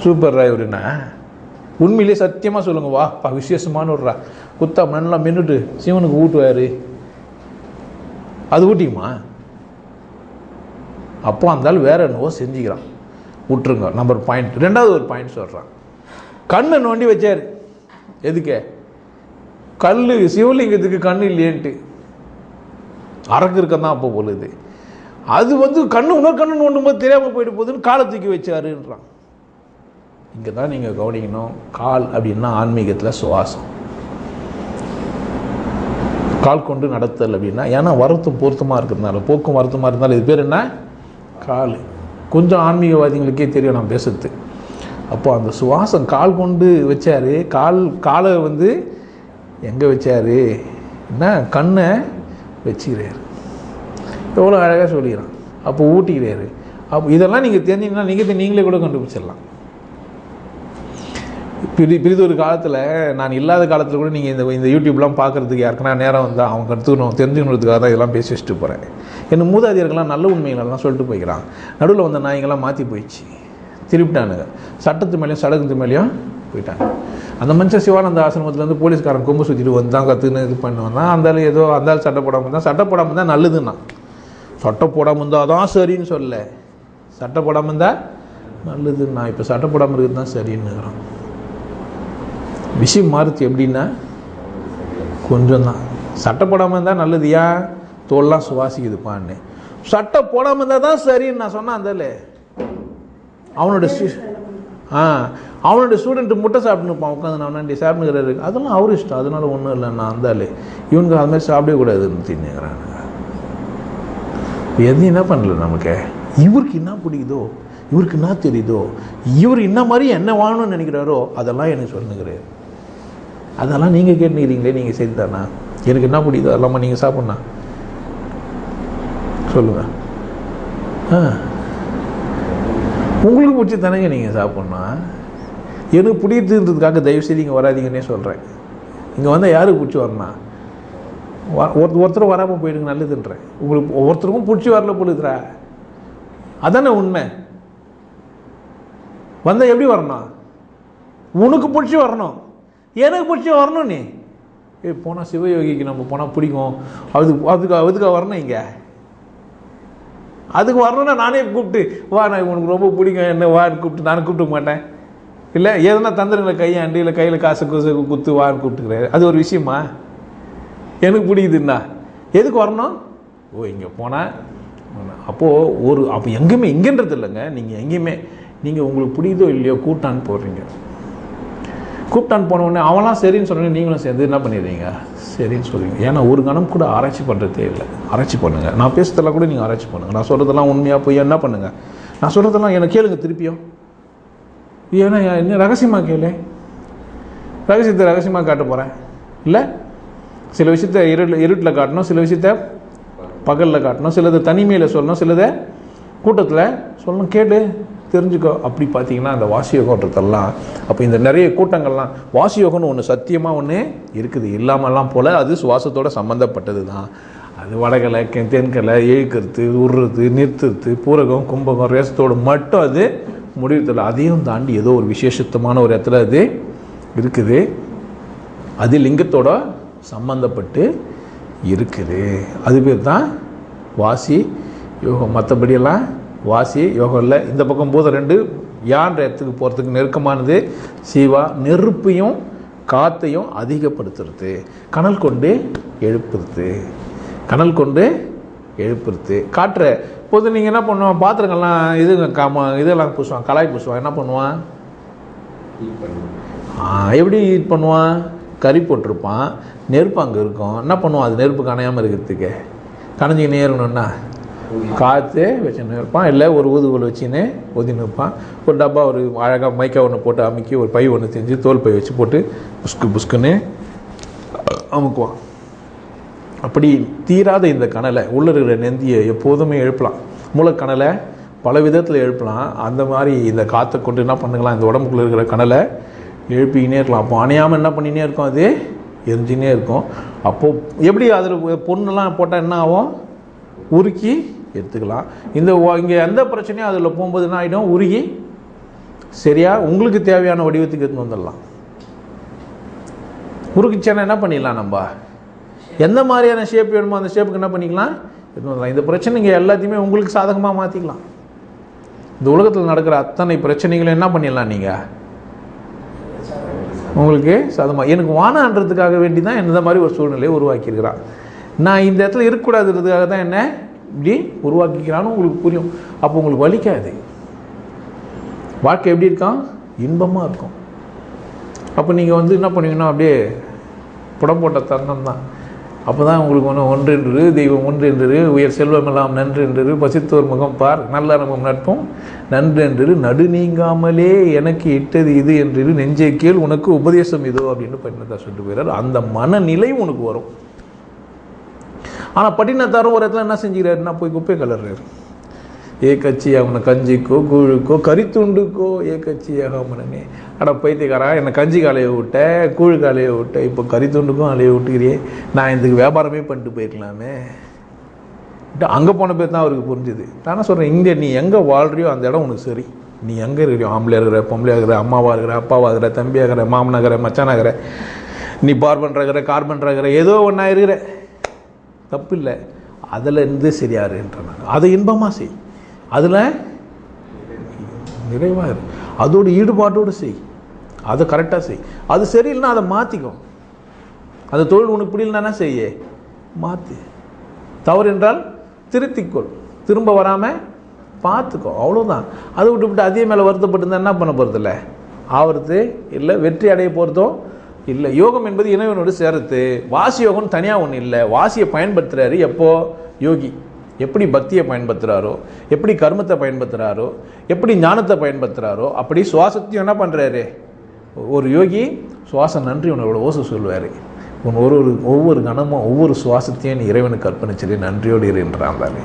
சூப்பர் இவருண்ணா, உண்மையிலே சத்தியமாக சொல்லுங்க, வாப்பா விசேஷமான விட்றா, குத்தா மண்ணெலாம் மென்னுட்டு சிவனுக்கு ஊட்டுவார், அது ஊட்டிக்குமா? அப்போ அந்த ஆள் வேற என்னவோ செஞ்சுக்கிறான், விட்டுருங்க. Number point. ரெண்டாவது ஒரு பாயிண்ட் சொல்கிறான், கண்ணை நோண்டி வச்சார். எதுக்கு? கல் சிவலிங்கத்துக்கு கண்ணு இல்லையேன்ட்டு அரக்கு இருக்கதான் அப்போ பொழுது. அது வந்து கண்ணு இன்னொரு கண்ணு நோண்டும் போது தெரியாமல் போயிட்டு போகுதுன்னு காலை தூக்கி வச்சாருன்றான். இங்கே தான் நீங்கள் கவனிக்கணும், கால் அப்படின்னா ஆன்மீகத்தில் சுவாசம். கால் கொண்டு நடத்தல் அப்படின்னா, ஏன்னா வருத்தம் பொருத்தமாக இருக்கிறதுனால, போக்கும் வருத்தமாக இருந்தாலும் இது பேர் என்ன? கால். கொஞ்சம் ஆன்மீகவாதிகளுக்கே தெரியும் நான் பேசுறது. அப்போ அந்த சுவாசம் கால் கொண்டு வச்சார். காலை வந்து எங்கே வச்சார்? என்ன? கண்ணை வச்சுக்கிறார். எவ்வளோ அழகாக சொல்லிக்கிறான். அப்போ ஊட்டிக்கிறாரு. அப்போ இதெல்லாம் நீங்கள் தெரிஞ்சிங்கன்னா நீங்களே கூட கண்டுபிடிச்சிடலாம். பிரிதொரு காலத்தில், நான் இல்லாத காலத்தில் கூட நீங்கள் இந்த யூடியூப்லாம் பார்க்குறதுக்கு யாருக்குன்னா நேரம் வந்தால் அவங்க கற்றுக்கணும் தெரிஞ்சுக்கணுறதுக்காக தான் இதெல்லாம் பேசி வச்சுட்டு போகிறேன். என்ன மூதாதியர்கள்லாம் நல்ல உண்மைகளெல்லாம் சொல்லிட்டு போய்க்கிறான். நடுவில் வந்த நாய்ங்கெல்லாம் மாற்றி போயிடுச்சு, திருப்பிட்டானுங்க. சட்டத்து மேலேயும் சடகுத்து மேலேயும் போயிட்டாங்க. அந்த மனுஷன் சிவானந்த ஆசிரமத்துலேருந்து போலீஸ்காரன் கொம்பு சுற்றிட்டு வந்து தான் கற்றுன்னு இது பண்ணுவான். அந்த ஏதோ அந்த சட்டை போடாமல் தான் நல்லதுன்னா, சட்டை போடாமல் இருந்தால் தான் சரின்னு சொல்ல, சட்டை போடாமல் இருந்தால் நல்லதுன்னா. இப்போ சட்டை போடாமல் இருக்கிறது தான் சரின்னுங்கிறான். விஷயம் மாறுச்சு. எப்படின்னா கொஞ்சம் தான். சட்டை போடாமல் இருந்தால் நல்லது, ஏன்? தோல்லாம் சுவாசிக்குதுப்பான்னு. சட்டை போடாமல் இருந்தால் தான் சரின்னு நான் சொன்னேன். அந்தால அவனுடைய ஸ்டூடெண்ட்டு முட்டை சாப்பிட்டுப்பான் உட்காந்து, நான் சாப்பிட்டுக்கிறாரு, அதெல்லாம் அவர் இஷ்டம், அதனால ஒன்றும் இல்லைண்ணா. அந்தாலே இவனுக்கு அது மாதிரி சாப்பிடவே கூடாதுன்னு தின்னுங்கிறானுங்க. எது என்ன பண்ணல நமக்கு? இவருக்கு என்ன பிடிக்குதோ, இவருக்கு என்ன தெரியுதோ, இவர் என்ன மாதிரி என்ன வாங்கணும்னு நினைக்கிறாரோ அதெல்லாம் எனக்கு சொல்லுங்கிறாரு. அதெல்லாம் நீங்கள் கேட்டுக்கிறீங்களே, நீங்கள் சரி தானா? எனக்கு என்ன பிடிக்குதோ அதெல்லாமா நீங்கள் சாப்பிட்ணா சொல்லுங்கள். உங்களுக்கு பிடிச்சி தானேங்க நீங்கள் சாப்பிட்ணும். எனக்கு பிடிக்கிறதுன்றதுக்காக தயவுசெய்து இங்கே வராதிங்கன்னே சொல்கிறேன். இங்கே வந்தால் யாருக்கு பிடிச்சி வரணும்? ஒருத்தரும் வராமல் போயிடுங்க, நல்லதுன்றேன். உங்களுக்கு ஒருத்தருக்கும் பிடிச்சி வரல போடுதுரா, அதானே உண்மை. வந்தால் எப்படி வரணும்? உனக்கு பிடிச்சி வரணும், எனக்கு பிடிச்சி வரணும். நீ போனால் சிவயோகிக்கு நம்ம போனால் பிடிக்கும், அதுக்காக வரணும். இங்கே அதுக்கு வரணும்னா நானே கூப்பிட்டு வா, நான் உனக்கு ரொம்ப பிடிக்கும் என்ன வான்னு கூப்பிட்டு நானும் கூப்பிட்டு மாட்டேன். இல்லை எதனா தந்திரங்களை கையாண்டு இல்லை கையில் காசு குத்து வான்னு கூப்பிட்டுக்கிறாரு, அது ஒரு விஷயமா? எனக்கு பிடிக்குதுன்னா எதுக்கு வரணும்? இங்கே போனால் அப்போது அப்போ எங்கேயுமே இங்கேன்றது இல்லைங்க, நீங்கள் எங்கேயுமே நீங்கள் உங்களுக்கு பிடிக்குதோ இல்லையோ கூப்பிட்டான்னு போடுறீங்க. கூப்பிட்டான்னு போனவுடனே அவன்லாம் சரின்னு சொன்னோன்னே நீங்களும் சேர்ந்து என்ன பண்ணிடுறீங்க? சரின்னு சொல்லுவீங்க. ஏன்னா ஒரு கணம் கூட ஆராய்ச்சி பண்ணுறதே இல்லை. ஆராய்ச்சி பண்ணுங்கள். நான் பேசுறதெல்லாம் கூட நீங்கள் ஆராய்ச்சி பண்ணுங்கள். நான் சொல்கிறதெல்லாம் உண்மையாக போய் என்ன பண்ணுங்கள்? நான் சொல்கிறதெல்லாம் எனக்கு கேளுங்க திருப்பியும். ஏன்னா என்ன ரகசியமாக கேளு, ரகசியத்தை ரகசியமாக காட்ட போகிறேன். இல்லை சில விஷயத்த இருட்டில் காட்டணும், சில விஷயத்த பகலில் காட்டணும், சிலது தனிமையில் சொல்லணும், சிலதை கூட்டத்தில் சொல்லணும். கேட்டு தெரிஞ்சுக்கோ. அப்படி பார்த்தீங்கன்னா அந்த வாசியோகன்றதெல்லாம், அப்போ இந்த நிறைய கூட்டங்கள்லாம் வாசியோகம்னு ஒன்று சத்தியமாக ஒன்று இருக்குது, இல்லாமல்லாம் போல் அது சுவாசத்தோடு சம்மந்தப்பட்டது தான். அது வடகலை தென்கலை இழுக்கிறது உருறது நிறுத்துறது பூரகம் கும்பகம் ரேசத்தோடு மட்டும் அது முடிவுதில்லை. அதையும் தாண்டி ஏதோ ஒரு விசேஷத்தமான ஒரு இடத்துல அது இருக்குது, அது லிங்கத்தோட சம்பந்தப்பட்டு இருக்குது. அது பேர் தான் வாசி யோகம். மற்றபடியெல்லாம் வாசி யோகம் இல்லை. இந்த பக்கம் போதும் ரெண்டு யான்ற இடத்துக்கு போகிறதுக்கு நெருக்கமானது சிவா. நெருப்பையும் காற்றையும் அதிகப்படுத்துறது, கனல் கொண்டு எழுப்புறது, கனல் கொண்டு எழுப்புறது. காற்றை போது நீங்கள் என்ன பண்ணுவான்? பாத்திரங்கள்லாம் இதெல்லாம் பூசுவான், கலாய் பூசுவான். என்ன பண்ணுவான்? எப்படி ஹீட் பண்ணுவான்? கறி போட்டிருப்பான், நெருப்பு அங்கே இருக்கும். என்ன பண்ணுவான்? அது நெருப்பு கணையாமல் இருக்கிறதுக்கு, கணைஞ்சிக்கினே இருக்கணும்னா காற்று வச்சுன்னு இருப்பான், இல்லை ஒரு ஊதுகோல் வச்சுன்னு ஊதின்னு இருப்பான். ஒரு டப்பா ஒரு அழகாக மைக்கா ஒன்று போட்டு அமுக்கி ஒரு பை ஒன்று செஞ்சு தோல் பை வச்சு போட்டு புஸ்குன்னு அமுக்குவான். அப்படி தீராத இந்த கனலை உள்ள இருக்கிற நெந்தியை எப்போதுமே எழுப்பலாம். மூலக்கனலை பல விதத்தில் எழுப்பலாம். அந்த மாதிரி இந்த காற்றை கொண்டு என்ன பண்ணுங்களாம், இந்த உடம்புக்குள்ளே இருக்கிற கனலை எழுப்பிக்கினே இருக்கலாம். அப்போ அணையாமல் என்ன பண்ணினே இருக்கும், அது எரிஞ்சினே இருக்கும். அப்போது எப்படி அதில் பொண்ணெல்லாம் போட்டால் என்ன ஆகும்? உருக்கி எடுத்துக்கலாம். இங்கே எந்த பிரச்சனையும் அதில் போகும்போது என்ன ஆகிடும்? உருகி சரியாக உங்களுக்கு தேவையான வடிவத்துக்கு எடுத்து வந்துடலாம். உருக்கிச்சேன்னா என்ன பண்ணிடலாம்? நம்ம எந்த மாதிரியான ஷேப் வேணுமோ அந்த ஷேப்புக்கு என்ன பண்ணிக்கலாம்? எடுத்து வந்துடலாம். இந்த பிரச்சனை இங்கே எல்லாத்தையுமே உங்களுக்கு சாதகமாக மாற்றிக்கலாம். இந்த உலகத்தில் நடக்கிற அத்தனை பிரச்சனைகளும் என்ன பண்ணிடலாம்? நீங்கள் உங்களுக்கு சாதகமாக எனக்கு வானான்றதுக்காக வேண்டி தான் இந்த மாதிரி ஒரு சூழ்நிலையை உருவாக்கியிருக்கிறான். நான் இந்த இடத்துல இருக்கக்கூடாதுன்றதுக்காக தான் என்ன இப்படி உருவாக்கிக்கிறான்னு உங்களுக்கு புரியும். அப்போ உங்களுக்கு வலிக்காது. வாழ்க்கை எப்படி இருக்கான்? இன்பமாக இருக்கும். அப்போ நீங்கள் என்ன பண்ணுவீங்கன்னா அப்படியே புடம் போட்ட தருணம் தான். அப்போ தான் உங்களுக்கு ஒன்றென்று தெய்வம் ஒன்றென்று உயர் செல்வமெல்லாம் நன்றென்று பசித்தோர் முகம் பார் நல்ல அனுபவம் நட்பும் நன்றென்று நடு நீங்காமலே எனக்கு இட்டது இது என்று நெஞ்சை கேள் உனக்கு உபதேசம் இதோ அப்படின்னு பட்டினத்தார் சொல்லிட்டு போயிறார். அந்த மனநிலை உனக்கு வரும். ஆனால் பட்டினத்தாரும் ஒரு இடத்துல என்ன செஞ்சுக்கிறாருன்னா போய் குப்பை கலர்றாரு. ஏ கட்சி அவனை கஞ்சிக்கோ கூழுக்கோ கறித்துண்டுக்கோ ஏ கட்சி ஏகாமனே. அட பைத்தியக்காரா, என்னை கஞ்சி காலையை விட்ட கூழு காலையை விட்ட இப்போ கறித்துண்டுக்கும் அலையை விட்டுக்கிறியே, நான் இதுக்கு வியாபாரமே பண்ணிட்டு போயிருக்கலாமே. அங்கே போன பேர் தான் அவருக்கு புரிஞ்சுது. நான் சொல்கிறேன், இங்கே நீ எங்கே வாழ்றியோ அந்த இடம் உனக்கு சரி. நீ எங்கே இருக்கிறியோ, ஆம்பளையாக இருக்கிற பொம்பளையாக இருக்கிற அம்மாவாக இருக்கிற அப்பாவாக இருக்கிற தம்பியாக இருக்கிற மாமனாகிற மச்சானாகிற நீ பார்பன்றாகிற கார்பன்றாகிற ஏதோ ஒன்றா இருக்கிற தப்பு இல்லை. அதில் இருந்து சரியாருன்றாங்க. அதை இன்பமாக செய், அதில் நிறைவாக இரு, அதோட ஈடுபாட்டோடு செய், அதை கரெக்டாக செய். அது சரியில்லைன்னா அதை மாற்றிக்கும். அந்த தொழில் உனக்கு பிடிக்கலன்னா செய்ய மாற்று. தவறு என்றால் திருத்திக்கொள், திரும்ப வராமல் பார்த்துக்கோ, அவ்வளோதான். அதை விட்டு அதே மேலே வருத்தப்பட்டு இருந்தால் என்ன பண்ண போகிறதில்ல? ஆவறது இல்லை, வெற்றி அடைய போகிறதோ இல்லை. யோகம் என்பது இறைவனோடு சேர்த்து. வாசி யோகம் தனியாக ஒன்றும் இல்லை. வாசியை பயன்படுத்துகிறாரு எப்போ? யோகி எப்படி பக்தியை பயன்படுத்துகிறாரோ, எப்படி கர்மத்தை பயன்படுத்துகிறாரோ, எப்படி ஞானத்தை பயன்படுத்துகிறாரோ, அப்படி சுவாசத்தையும் என்ன பண்ணுறாரு? ஒரு யோகி சுவாசம் நன்றி உணர்வோட ஓசை சொல்லுவார். ஒவ்வொரு கணமும் ஒவ்வொரு சுவாசத்தையும் நீ இறைவனுக்கு அர்ப்பணிச்சது நன்றியோடு இருன்றான்.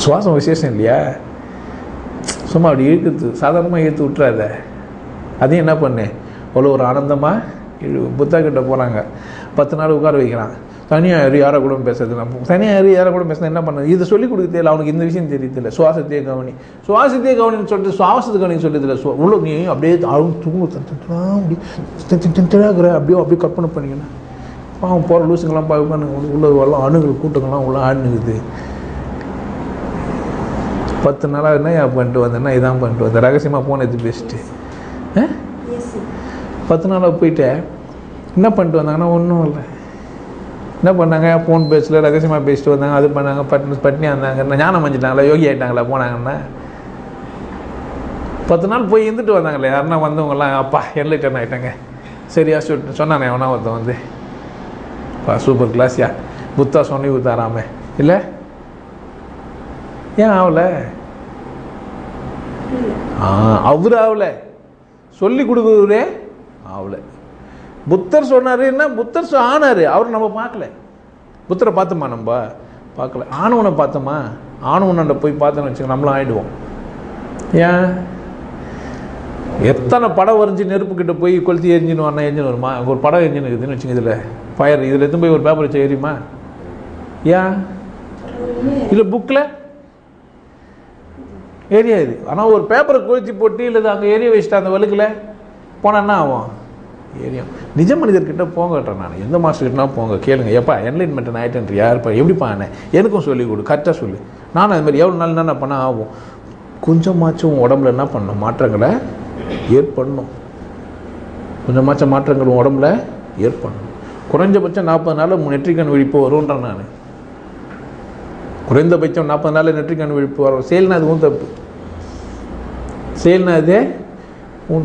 சுவாசம் விசேஷம் இல்லையா? சும்மா அப்படி இழுத்து சாதாரணமாக இழுத்து விட்டுறாத. அதையும் என்ன பண்ணேன், அவ்வளோ ஒரு ஆனந்தமாக புத்தா கிட்ட போகிறாங்க. 10 நாள் உட்கார வைக்கிறான். தனியாக யாரை கூட பேசுறது, நம்ம தனியாக யாரை கூட பேசுனா என்ன பண்ணது? இதை சொல்லிக் கொடுக்க தெரியல அவனுக்கு, இந்த விஷயம் தெரியல. சுவாசத்தையே கவனி, சுவாசத்தையே கவனின்னு சொல்லிட்டு சுவாசத்தை கவனின்னு சொல்லியதில்லை. உள்ள நீ அப்படியே அவங்க தூங்கு அப்படியே கற்பனை பண்ணிக்கணும். அவன் போகிற லூசுங்கெல்லாம் பார்க்க உள்ள வரலாம், அணுகள் கூட்டங்கள்லாம் உள்ள ஆடுனுக்குது. 10 நாளாக என்ன பண்ணிட்டு வந்தேன்னா இதான் பண்ணிட்டு வந்தேன். ரகசியமாக போன எடுத்து பேசிட்டு 10 நாளாக போயிட்டு என்ன பண்ணிட்டு வந்தாங்கன்னா ஒன்றும் இல்லை. என்ன பண்ணாங்க? ஃபோன் பேசல, ரகசியமாக பேசிட்டு வந்தாங்க, அது பண்ணாங்க, பட்னியாக இருந்தாங்க. ஞானம் மஞ்சிட்டாங்களா, யோகி ஆகிட்டாங்களா போனாங்கன்னா? 10 நாள் போய் இருந்துட்டு வந்தாங்களே. யாருன்னா வந்தவங்கலாம் அப்பா என்லைட்டன் ஆகிட்டாங்க சரியா சொன்னானே அவனா ஒருத்தன் வந்து சூப்பர் கிளாஸ்யா புத்தா சொன்னி ஊத்தாராமே இல்லை? ஏன் ஆகல? அவரு ஆகல, சொல்லி கொடுக்குறே ஆகல. புத்தர் சொன்னாருன்னா புத்தர் ஆனாரு, அவர் நம்ம பார்க்கல. புத்தரை பார்த்தோமா? நம்ம பார்க்கல. ஆணவனை பார்த்தோமா? ஆணவனை போய் பார்த்தோன்னு வச்சுக்க நம்மளும் ஆயிடுவோம். ஏன்? எத்தனை படம் வரைஞ்சி நெருப்புக்கிட்ட போய் கொளுத்தி எரிஞ்சின்னு வரணும், எரிஞ்சின்னு வருமா? ஒரு படம் எரிஞ்சின்னு இருக்குதுன்னு வச்சுங்க, இதில் ஃபயர், இதில் எடுத்து போய் ஒரு பேப்பர் வச்சு எரியுமா? ஏன் இல்லை? புக்கில் எரியாது. ஆனால் ஒரு பேப்பரை கொளுத்தி போட்டு இல்லை அங்கே எரிய வச்சுட்டு அந்த வழுக்கில் போனால் என்ன ஆகும்? எரியும். நிஜ மனிதர்கிட்ட போங்கட்டேன் நான். எந்த மாஸ்டர்கிட்டனா போங்க, கேளுங்க. எப்பா என்லைன்மெண்ட் ஆகிட்டேன் யாருப்பா, எப்படிப்பா என்ன எனக்கும் சொல்லிக் கொடு, கரெக்டாக சொல்லு. நானும் அது மாதிரி எவ்வளோ நாள் என்ன பண்ண ஆகும். கொஞ்சமாச்சும் உடம்புல என்ன பண்ணணும், மாற்றங்களை ஏற்படணும். கொஞ்சமாச்சும் மாற்றங்கள் உடம்புல ஏற்படணும். குறைஞ்சபட்சம் 40 நாளில் நெற்றிக்கண் விழிப்பு வரும்ன்றேன் நான். குறைந்தபட்சம் 40 நாளில் நெற்றிக்கண் விழிப்பு வரும். செயல்னா அது தப்பு, செயல்னா அது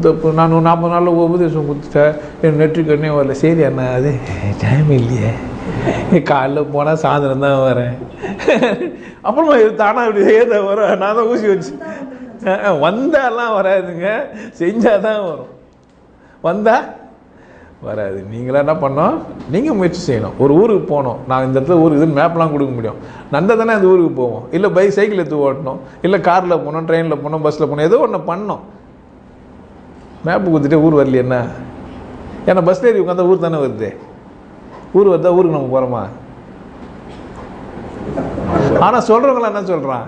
தப்பு. நான் 40 நாளில் உபதேசம் கொடுத்துட்டேன், என் நெற்றிக்கண்ணே வரல. சரி அண்ணா, அது டைம் இல்லையே, காலைல போனால் சாயந்தரம் தான் வரேன். அப்புறமா தானா அப்படி ஏதா வரும். நான் தான் ஊசி வச்சு வந்தாலாம் வராதுங்க, செஞ்சால் தான் வரும். வந்தால் வராது. நீங்களாம் என்ன பண்ணோம், நீங்கள் முயற்சி செய்யணும். ஒரு ஊருக்கு போகணும், நான் இந்த இடத்துல ஊருக்கு இதுன்னு மேப்லாம் கொடுக்க முடியும். நந்த தானே அந்த ஊருக்கு போவோம். இல்லை சைக்கிள் எடுத்து ஓட்டணும், இல்லை காரில் போகணும், ட்ரெயினில் போகணும், பஸ்ஸில் போகணும், ஏதோ ஒன்று பண்ணோம். மேப்பு கொடுத்துட்டே ஊர் வரலையே என்ன? ஏன்னா பஸ்ல ஏறி உட்காந்தா ஊர் தானே வருது. ஊர் வந்தா ஊருக்கு நம்ம போகிறோமா? ஆனால் சொல்கிறவங்களாம் என்ன சொல்கிறான்?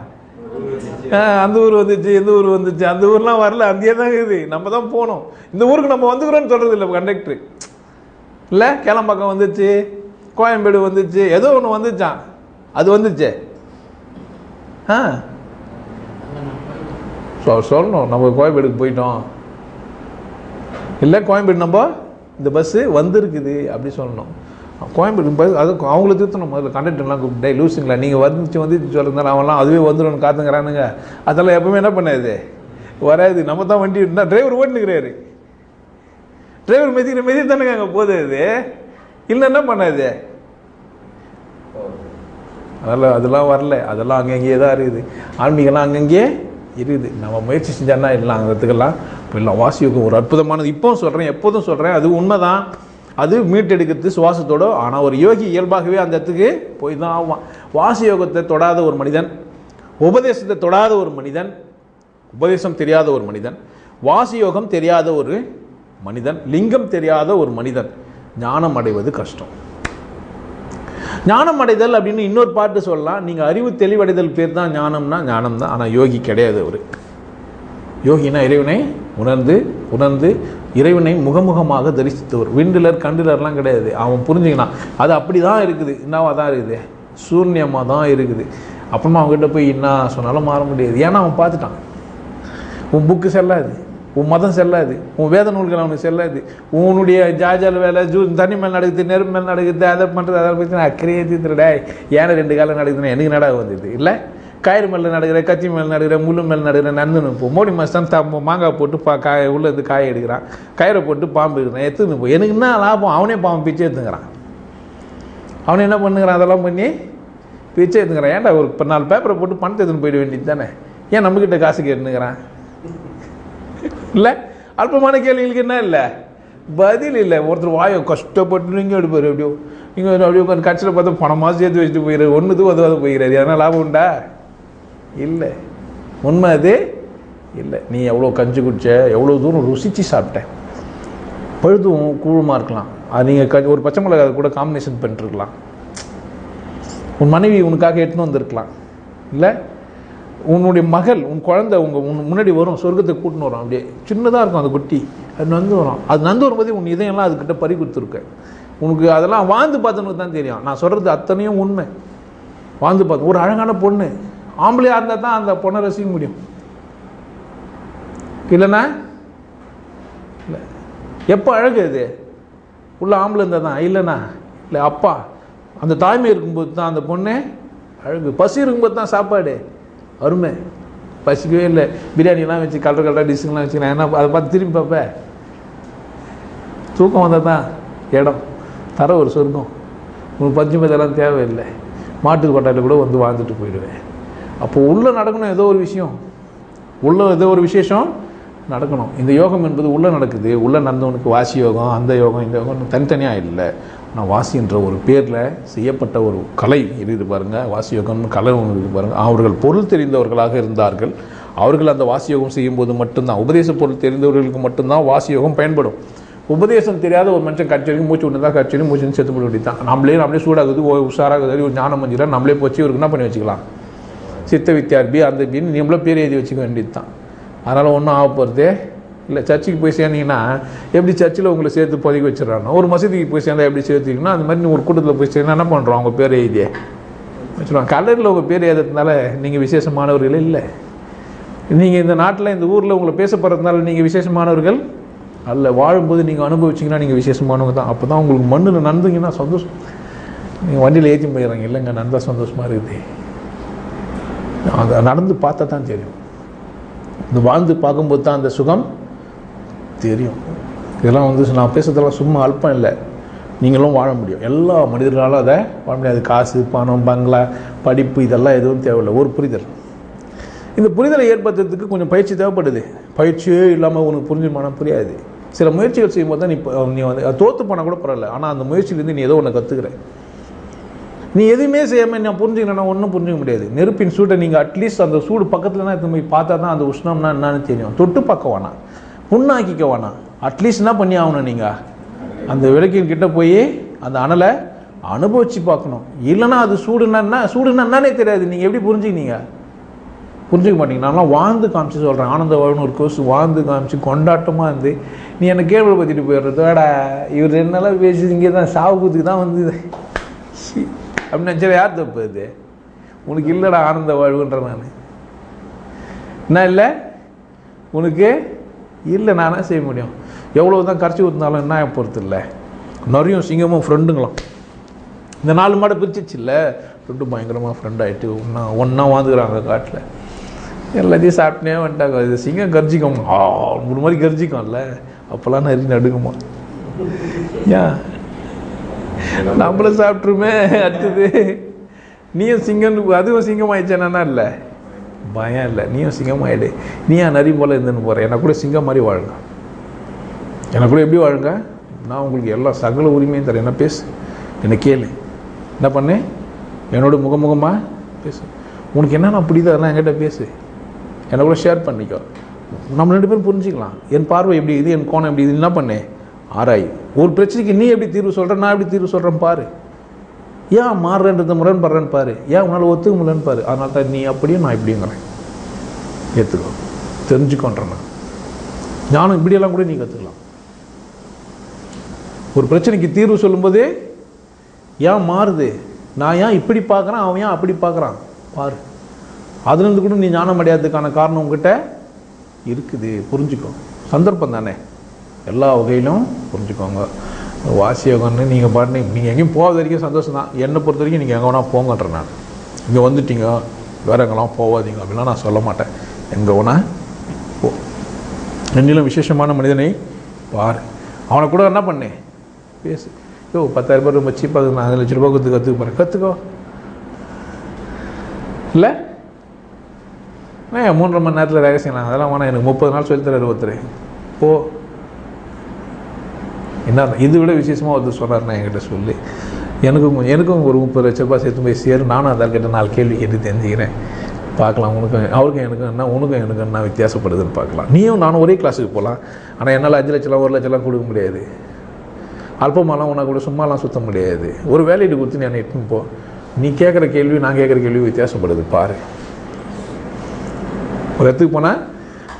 அந்த ஊர் வந்துச்சு, இந்த ஊர் வந்துச்சு. அந்த ஊர்லாம் வரல, அங்கேயே தான் இருக்குது, நம்ம தான் போகணும். இந்த ஊருக்கு நம்ம வந்துக்கிறோன்னு சொல்கிறது இல்லை கண்டக்டரு. இல்லை கேளம்பாக்கம் வந்துச்சு, கோயம்பேடு வந்துச்சு, ஏதோ ஒன்று வந்துச்சான், அது வந்துச்சு. சொல்லணும் நம்ம கோயம்பேடுக்கு போயிட்டோம், இல்லை கோயம்பேடு நம்ம இந்த பஸ்ஸு வந்திருக்குது அப்படி சொல்லணும். கோயம்பேடு பஸ் அது அவங்கள திருத்தணும். முதல்ல கண்டக்டர்லாம் கூப்பிட்டு லூஸுங்களா நீங்கள் வந்துச்சு சொல்லுறதுனால அவன்லாம் அதுவே வந்துடும் காத்துங்கிறானுங்க. அதெல்லாம் எப்பவுமே என்ன பண்ணாது, வராது. நம்ம தான் வண்டி விட்டுனா டிரைவர் ஓட்டுனுக்கிறாரு, டிரைவர் மெதி தானுங்க அங்கே போகுது. அது இல்லை என்ன பண்ணாது, அதெல்லாம் வரல. அதெல்லாம் அங்கங்கேயே தான் இருக்குது. ஆன்மீகம்லாம் அங்கங்கேயே இருக்குது. நம்ம முயற்சி செஞ்சோன்னா இல்லைங்கிறதுக்கெல்லாம் இல்லை. வாசியோகம் ஒரு அற்புதமானது. இப்போவும் சொல்கிறேன், எப்போதும் சொல்கிறேன், அது உண்மைதான். அது மீட்டெடுக்கிறது சுவாசத்தோடு. ஆனால் ஒரு யோகி இயல்பாகவே அந்த இடத்துக்கு போய் தான் ஆவான். வாசியோகத்தை தொடாத ஒரு மனிதன், உபதேசத்தை தொடாத ஒரு மனிதன், உபதேசம் தெரியாத ஒரு மனிதன், வாசியோகம் தெரியாத ஒரு மனிதன், லிங்கம் தெரியாத ஒரு மனிதன் ஞானம் அடைவது கஷ்டம். ஞானம் அடைதல் அப்படின்னு இன்னொரு பாட்டு சொல்லலாம். நீங்கள் அறிவு தெளிவடைதல் பேர் தான் ஞானம்னா ஞானம் தான். ஆனால் யோகி கிடையாது. அவர் யோகினா இறைவனை உணர்ந்து இறைவனை முகமுகமாக தரிசித்தவர். விண்டிலர் கண்டிலர்லாம் கிடையாது. அவன் புரிஞ்சுக்கினான் அது அப்படி தான் இருக்குது, என்னவா தான் இருக்குது, சூன்யமாக தான் இருக்குது. அப்புறமா அவங்ககிட்ட போய் என்ன சொன்னாலும் மாற முடியாது. ஏன்னா அவன் பார்த்துட்டான். உன் புக்கு செல்லாது, உன் மதம் செல்லாது, உன் வேத நூல்கள் அவனுக்கு செல்லாது. உன்னுடைய ஜாஜால் வேலை தண்ணி மேல் நடக்குது, நெருப்பு மேல் நடக்குது, அதை பண்ணுறது, அதை பற்றி அக்கறையே தீர்த்துடா. ஏன்னா 2 காலம் நடக்குதுன்னா எனக்கு நட வந்தது இல்லை. கயிறு மேலே நடக்கிற, கத்தி மேலே நடக்கிற, முள்ளு மேலே நடக்கிற நந்துன்னு போ. மோடி மாஸ்தான் மாங்காய் போட்டு உள்ளேருந்து காய எடுக்கிறான், கயிறை போட்டு பாம்பு எடுக்கிறான், எடுத்துன்னு போ. எனக்கு என்ன லாபம்? அவனே பாம்பு பிச்சை எடுத்துக்கிறான். அவனே என்ன பண்ணுங்கிறான்? அதெல்லாம் பண்ணி பிச்சை எடுத்துக்கிறான். ஏன்டா ஒரு 4 பேப்பரை போட்டு பணத்தை எடுத்துன்னு போயிட வேண்டியது தானே? ஏன் நம்மக்கிட்ட காசு கேட்டுனுக்கிறான்? இல்லை அல்பமான கேள்விகளுக்கு என்ன இல்லை பதில் இல்லை. ஒருத்தர் வாயை கஷ்டப்பட்டு இங்கே எடுப்பார், எப்படியோ இங்கே அப்படியே உட்காந்து கட்சியில் பார்த்தா பணமாக சேர்த்து வச்சுட்டு போயிடுறாரு, ஒன்றுது உதவாது போயிடுறாரு. எதனால் லாபம் உண்டா? இல்லை. உண்மை அது இல்லை. நீ எவ்வளோ கஞ்சி குடிச்ச, எவ்வளோ தூரம் ருசிச்சு சாப்பிட்ட, பழுதும் கூழுமா இருக்கலாம். அது நீங்கள் ஒரு பச்சை மிளகாய் கூட காம்பினேஷன் பண்ணிட்டுருக்கலாம். உன் மனைவி உனக்காக எடுத்துன்னு வந்திருக்கலாம். இல்லை உன்னுடைய மகள், உன் குழந்தை உன் முன்னாடி வரும், சொர்க்கத்தை கூட்டின்னு வரும். அப்படியே சின்னதாக இருக்கும் அந்த குட்டி, அது நந்து வரும். அது நந்து வரும்போதே உன் இதயம்லாம் அதுக்கிட்ட பறி கொடுத்துருக்க. உனக்கு அதெல்லாம் வாழ்ந்து பார்த்தவனுக்கு தான் தெரியும். நான் சொல்கிறது அத்தனையும் உண்மை. வாழ்ந்து பார்த்து ஒரு அழகான பொண்ணு ஆம்பளையாக இருந்தால் தான் அந்த பொண்ணை ரசிக்க முடியும். இல்லைண்ணா இல்லை. எப்போ அழகு அது உள்ள ஆம்பளை இருந்தால் தான். இல்லைண்ணா இல்லை. அப்பா அந்த தாய்மை இருக்கும்போது தான் அந்த பொண்ணு அழகு. பசி இருக்கும்போது தான் சாப்பாடு அருமை. பசிக்கவே இல்லை, பிரியாணிலாம் வச்சு கலர் டிஷ்ஷுங்கெலாம் வச்சுக்கலாம். ஏன்னா அதை பார்த்து திரும்பி பார்ப்பேன். தூக்கம் வந்தால் தான் இடம் தர ஒரு சொர்க்கம். உங்களுக்கு பஞ்சமதெல்லாம் தேவையில்லை. மாட்டு கொட்டாயில் கூட வந்து வாழ்ந்துட்டு போயிடுவேன். அப்போது உள்ளே நடக்கணும் ஏதோ ஒரு விஷயம், உள்ளே ஏதோ ஒரு விசேஷம் நடக்கணும். இந்த யோகம் என்பது உள்ளே நடக்குது. உள்ளே நடந்தவனுக்கு வாசி யோகம், அந்த யோகம், இந்த யோகம் தனித்தனியாக இல்லை. ஆனால் வாசி என்ற ஒரு பேரில் செய்யப்பட்ட ஒரு கலை இருக்குது பாருங்கள். வாசி யோகம்னு கலை ஒன்று இருக்குது பாருங்கள். அவர்கள் பொருள் தெரிந்தவர்களாக இருந்தார்கள். அவர்கள் அந்த வாசி யோகம் செய்யும்போது மட்டும்தான், உபதேச பொருள் தெரிந்தவர்களுக்கு மட்டும்தான் வாசி யோகம் பயன்படும். உபதேசம் தெரியாத ஒரு மனுஷன் கட்சி வரைக்கும் மூச்சு விட்டு தான் கட்சி மூச்சு செத்து போட வேண்டியது தான். நம்மளே சூடாகுது, உஷாராகுது, ஒரு ஞானம் மஞ்சிடா நம்மளே போச்சு இவருக்கு என்ன பண்ணி வச்சுக்கலாம், சித்த வித்தியார்பி அந்த பின்னு நம்மளே பேர் எழுதி வச்சுக்க வேண்டியது தான். அதனால் ஒன்றும் ஆக போகிறதே இல்லை. சர்ச்சுக்கு போய் சேர்ந்தீங்கன்னா எப்படி சர்ச்சில் உங்களை சேர்த்து புதைக்க வச்சிடறாங்க, ஒரு மசூதிக்கு போய் சேர்ந்தா எப்படி சேர்த்துக்கணும், அந்த மாதிரி ஒரு கூட்டத்தில் போய் சேர்ந்தா என்ன பண்ணுறோம், அவங்க பேர் எழுதியே வச்சுருவாங்க. கலரில் உங்கள் பேர் எழுதுறதுனால நீங்கள் விசேஷமானவர்கள் இல்லை. நீங்கள் இந்த நாட்டில் இந்த ஊரில் உங்களை பேசப்படுறதுனால நீங்கள் விசேஷமானவர்கள் அல்ல. வாழும்போது நீங்கள் அனுபவிச்சிங்கன்னா நீங்கள் விசேஷமானவங்க தான். அப்போ தான் உங்களுக்கு மண்ணில் நந்தீங்கன்னா சந்தோஷம். நீங்கள் வண்டியில் ஏற்றி போயிடுறாங்க, இல்லைங்க நந்தா சந்தோஷமாக இருக்குது. அதை நடந்து பார்த்தா தான் தெரியும். இந்த வாழ்ந்து பார்க்கும்போது தான் அந்த சுகம் தெரியும். இதெல்லாம் நான் பேசுறதெல்லாம் சும்மா அல்பம் இல்லை. நீங்களும் வாழ முடியும். எல்லா மனிதர்களாலும் அதை வாழ முடியாது. காசு, பணம், பங்களா, படிப்பு இதெல்லாம் எதுவும் தேவையில்லை. ஒரு புரிதல். இந்த புரிதலை ஏற்படுத்துறதுக்கு கொஞ்சம் பயிற்சி தேவைப்படுது. பயிற்சியே இல்லாமல் உனக்கு புரிஞ்சுமானம் புரியாது. சில முயற்சிகள் செய்யும்போது தான் நீ வந்து தோற்று போனால் கூட பரவாயில்ல, ஆனால் அந்த முயற்சியிலேருந்து நீ ஏதோ ஒன்று கற்றுக்கிற. நீ எதுவுமே செய்யாமல் நான் புரிஞ்சுக்கணும்னா ஒன்றும் புரிஞ்சிக்க முடியாது. நெருப்பின் சூட்டை நீங்கள் அட்லீஸ்ட் அந்த சூடு பக்கத்துலனா எடுத்து போய் பார்த்தா தான் அந்த உஷ்ணம்னா என்னன்னு தெரியும். தொட்டு பார்க்க வேணாம், புண்ணாக்கிக்க வேணாம். அட்லீஸ்ட் என்ன பண்ணி ஆகணும், நீங்கள் அந்த விளக்கின் கிட்ட போய் அந்த அனலை அனுபவிச்சு பார்க்கணும். இல்லைன்னா அது சூடுன்னா என்னன்னே தெரியாது. நீங்கள் எப்படி புரிஞ்சுக்கினீங்க? புரிஞ்சுக்க மாட்டீங்க. நான்லாம் வாழ்ந்து காமிச்சு சொல்கிறேன். ஆனந்த வாழ்னு ஒரு கோர்ஸ் வாழ்ந்து காமிச்சு கொண்டாட்டமாக இருந்து நீ என்னை கேள்வி பற்றிட்டு போயிடுறதோடா இவர் 2 நாளாக பேசி இங்கே தான் சாவுக்குத்துக்கு தான் வந்து அப்படின்னு நினச்சா யார் தப்பு? அது உனக்கு இல்லைடா ஆனந்த வாழ்வுன்ற. நான் என்ன இல்லை உனக்கு இல்லை, நான் என்ன செய்ய முடியும்? எவ்வளோ தான் கரைச்சி ஊற்றினாலும் என்ன பொறுத்து இல்லை. நிறையும் சிங்கமும் ஃப்ரெண்டுங்களாம் இந்த 4 மாடை பிரிச்சிச்சு இல்லை, ஃப்ரெண்டு பயங்கரமாக ஃப்ரெண்ட் ஆகிட்டு ஒன்றா வாழ்ந்துக்கிறாங்க காட்டில். எல்லாத்தையும் சாப்பிட்டே வந்துட்டாங்க. இது சிங்கம் கரிச்சிக்கும் ஒரு மாதிரி கரிச்சிக்கும்ல, அப்போல்லாம் நிறைய நடுங்குமா. ஏன் நம்மள சாப்பிட்ருமே அடுத்தது நீயும் சிங்கம், அதுவும் சிங்கம் ஆயிடுச்சேன்னா இல்லை பயம் இல்லை, நீயும் சிங்கம் ஆகிடு. நீ ஏன் நிறைய போல் இருந்துன்னு போகிற? எனக்கு கூட சிங்கம் மாதிரி வாழுங்க. எனக்கு கூட எப்படி வாழுங்க? நான் உங்களுக்கு எல்லா சகல உரிமையும் தரேன். என்ன பேசு, என்னை கேளு, என்ன பண்ணு, என்னோட முகமுகமாக பேசு. உனக்கு என்னென்ன பிடிதோ அதெல்லாம் என்கிட்ட பேசு, என்னை கூட ஷேர் பண்ணிக்கோ. நம்ம 2 பேரும் புரிஞ்சுக்கலாம். என் பார்வை எப்படி இது, என் கோணம் எப்படி இது, என்ன பண்ணு ஆராய். ஒரு பிரச்சனைக்கு நீ எப்படி தீர்வு சொல்கிற, நான் எப்படி தீர்வு சொல்கிறேன் பாரு. ஏன் மாறுறன்றது முரண்படுறேன்னு பாரு. ஏன் உன்னால் ஒத்துக்க முடியலன்னு பாரு. அதனால தான் நீ அப்படியே நான் இப்படிங்கிறேன். ஏற்றுக்கோ, தெரிஞ்சுக்கோன்றேன். நானும் இப்படியெல்லாம் கூட நீ கற்றுக்கலாம். ஒரு பிரச்சனைக்கு தீர்வு சொல்லும்போதே ஏன் மாறுது, நான் ஏன் இப்படி பார்க்குறேன், அவன் ஏன் அப்படி பார்க்குறான் பாரு. அதுலேருந்து கூட நீ ஞானம் அடையாததுக்கான காரணம் உங்ககிட்ட இருக்குது. புரிஞ்சுக்கோ, சந்தர்ப்பம் தானே, எல்லா வகையிலும் புரிஞ்சுக்கோங்க. வாசியோகம்னு நீங்கள் பாட்டு நீங்கள் எங்கேயும் போகாத வரைக்கும் சந்தோஷம் தான். என்னை பொறுத்த வரைக்கும் நீங்கள் எங்கே வேணால் போங்கன்றேன். நான் இங்கே வந்துட்டீங்க வேறு எங்கெல்லாம் போகாதீங்க அப்படின்லாம் நான் சொல்ல மாட்டேன். எங்கே வேணா போ. என்னிலும் விசேஷமான மனிதனை பாரு. அவனை கூட என்ன பண்ணு பேசு. 10,000 ரூபாய் ரொம்ப சீப்பாக 4 லட்ச ரூபா கொடுத்து கற்றுக்க போகிறேன், கற்றுக்கோ. இல்லை 3.5 மணி நேரத்தில் ரகசியம் அதெல்லாம் வேணாம். எனக்கு 30 நாள் சொல்லித்தராரு ஒருத்தர். போ. என்ன இது விட விசேஷமாக ஒருத்தர் சொன்னார்னா என்கிட்ட சொல்லி எனக்கும் ஒரு 30 லட்ச ரூபாய் சேர்த்து போய் சேரும். நானும் அதற்கிட்ட 4 கேள்வி கேட்டு தெரிஞ்சுக்கிறேன். பார்க்கலாம் உனக்கும் அவருக்கும் எனக்கும் என்ன, உனக்கும் எனக்கு என்ன வித்தியாசப்படுதுன்னு பார்க்கலாம். நீயும் நானும் ஒரே கிளாஸுக்கு போகலாம். ஆனால் என்னால் 5 லட்சம் 1 லட்சம்லாம் கொடுக்க முடியாது. அல்பமாலாம் உனக்கு கூட சும்மாலாம் சுற்ற முடியாது. ஒரு வேலையிட்டு கொடுத்து நீ என்னை இட்டுன்னு போ. நீ கேட்குற கேள்வி நான் கேட்குற கேள்வி வித்தியாசப்படுது பாரு. ஒரு இடத்துக்கு போனால்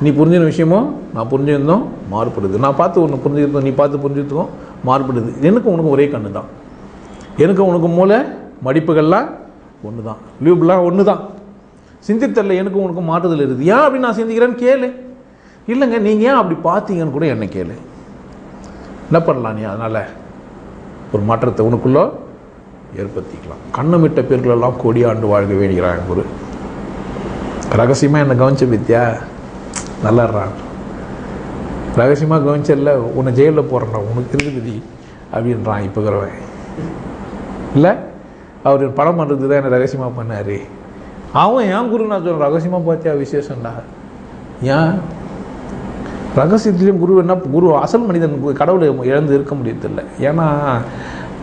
நீ புரிஞ்சின விஷயமும் நான் புரிஞ்சிருந்தோம் மாறுபடுது. நான் பார்த்து ஒன்று புரிஞ்சுருந்தோம், நீ பார்த்து புரிஞ்சுருந்தோம் மாறுபடுது. எனக்கும் உனக்கும் ஒரே கண்ணு தான். எனக்கும் உனக்கு மூளை மடிப்புகள்லாம் ஒன்று தான், லியூப்லாம் ஒன்று தான். சிந்தித்தரில் எனக்கும் உனக்கும் மாற்றுதல் இருக்குது. ஏன் அப்படி நான் சிந்திக்கிறேன்னு கேளு. இல்லைங்க நீங்கள் ஏன் அப்படி பார்த்தீங்கன்னு கூட என்னை கேளு. என்ன பண்ணலாம் நீ? அதனால் ஒரு மாற்றத்தை உனக்குள்ளே ஏற்படுத்திக்கலாம். கண்ணமிட்ட பேர்களெல்லாம் கோடியாண்டு வாழ்க வேணுகிறான் குரு. ரகசியமாக என்னை கவனிச்ச வித்தியா நல்லாடுறான். ரகசியமாக கவனிச்சல உன்னை ஜெயிலில் போடுறான், உனக்கு இருக்குது அப்படின்றான் இப்போக்கிறவன். இல்லை அவர் படம் பண்ணுறது தான் என்னை ரகசியமாக பண்ணார். அவன் ஏன் குரு நான் சொல்கிறேன் ரகசியமாக பார்த்தியா விசேஷம்டா. ஏன் ரகசியத்திலையும் குரு என்ன, குரு அசல் மனிதன் கடவுளை இழந்து இருக்க முடியதில்லை. ஏன்னா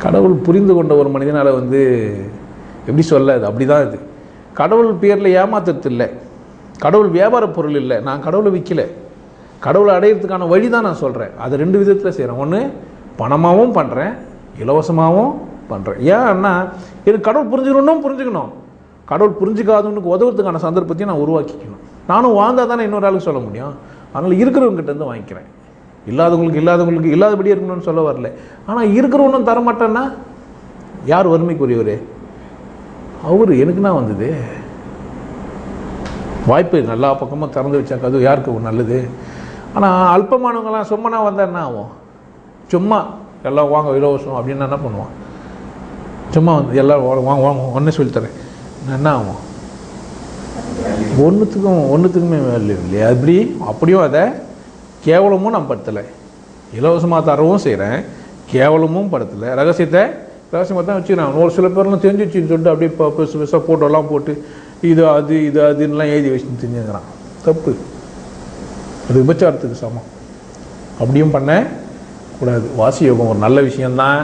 கடவுள் புரிந்து கொண்ட ஒரு மனிதனால் எப்படி சொல்ல, அது அப்படி தான் இது. கடவுள் பேரில் ஏமாத்துறது இல்லை, கடவுள் வியாபார பொருள் இல்லை. நான் கடவுளை விற்கலை, கடவுளை அடையிறதுக்கான வழி தான் நான் சொல்கிறேன். அதை 2 விதத்தில் செய்கிறேன். ஒன்று பணமாகவும் பண்ணுறேன், இலவசமாகவும் பண்ணுறேன். ஏன்னா எனக்கு கடவுள் புரிஞ்சுக்கணும். கடவுள் புரிஞ்சுக்காதவனுக்கு உதவுறதுக்கான சந்தர்ப்பத்தையும் நான் உருவாக்கிக்கணும். நானும் வாழ்ந்தால் தானே இன்னொரு ஆளுக்கு சொல்ல முடியும். அதனால் இருக்கிறவங்ககிட்டேருந்து வாங்கிக்கிறேன். இல்லாதவங்களுக்கு இல்லாதபடியே இருக்கணும்னு சொல்ல வரல. ஆனால் இருக்கிறவனும் தரமாட்டேன்னா யார் வறுமைக்குரியவர்? அவர் எனக்குன்னா வந்தது வாய்ப்பு எல்லா பக்கமும் திறந்து வச்சாக்க அது யாருக்கு நல்லது. ஆனால் அல்பமானவங்களாம் சும்மானா வந்தால் என்ன ஆகும்? சும்மா எல்லாம் வாங்க இலவசம் அப்படின்னு என்ன பண்ணுவான்? சும்மா வந்து எல்லாம் வாங்க ஒன்றே சொல்லித்தரேன் என்ன ஆகும்? ஒன்றுத்துக்குமே வேல்யூ இல்லையா? அப்படியும் அதை கேவலமும் நான் படுத்தலை, இலவசமாக தரவும் செய்கிறேன், கேவலமும் படுத்தலை. ரகசியமாக தான் வச்சுக்கிறேன். ஒரு சில பேர்லாம் தெரிஞ்சு வச்சுன்னு சொல்லிட்டு அப்படியே பெருசு பெருசாக ஃபோட்டோலாம் போட்டு இது அதுன்னெலாம் எழுதி வச்சு தெரிஞ்சுக்கிறான். தப்பு, அது விபச்சாரத்துக்கு சமம். அப்படியும் பண்ண கூடாது. வாசி யோகம் ஒரு நல்ல விஷயந்தான்,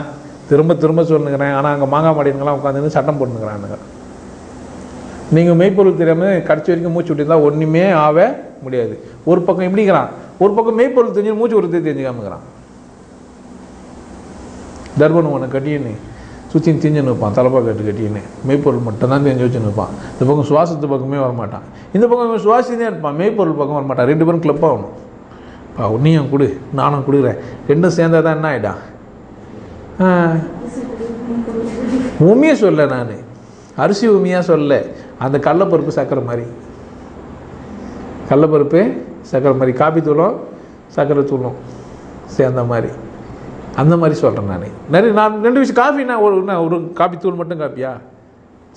திரும்ப சொல்லுங்கிறேன். ஆனால் அங்கே மாங்காய் மாடிங்கெல்லாம் உட்காந்து சட்டம் போட்டுங்கிறானுங்க. நீங்கள் மெய்ப்பொருள் தெரியாமல் கடைசி வரைக்கும் மூச்சு விட்டுருந்தா ஒன்றுமே ஆக முடியாது. ஒரு பக்கம் எப்படிங்கிறான், ஒரு பக்கம் மெய்ப்பொருள் தெரிஞ்சு மூச்சு விடுறது தெரிஞ்சுக்காமக்கிறான். தர்பன் உனக்கு கட்டின்னு சுற்றி திஞ்சுன்னு இருப்பான், தலைப்பா கட்டின்னு மெய்ப்பொருள் மட்டும்தான் தெரிஞ்சு வச்சுன்னு இருப்பான். இந்த பக்கம் சுவாசத்து பக்கமே வரமாட்டான், இந்த பக்கம் சுவாசினே இருப்பான், மெய்ப்பொருள் பக்கம் வரமாட்டான். 2 பேரும் கிளப் ஆகணும். நீயும் கொடு நானும் கொடுக்குறேன், ரெண்டும் சேர்ந்தா தான் என்ன ஆகிட்டான். உண்மையை சொல்ல, நான் அரிசி உண்மையாக சொல்ல, அந்த கடலப்பருப்பு சக்கரை மாதிரி, கடலப்பருப்பு சக்கரை மாதிரி, காப்பி தூளும் சக்கரை தூளும் சேர்ந்த மாதிரி, அந்த மாதிரி சொல்கிறேன் நான். நிறைய நான் 2 விஷயம். காஃபின்னா ஒரு காப்பி தூள் மட்டும் காப்பியா,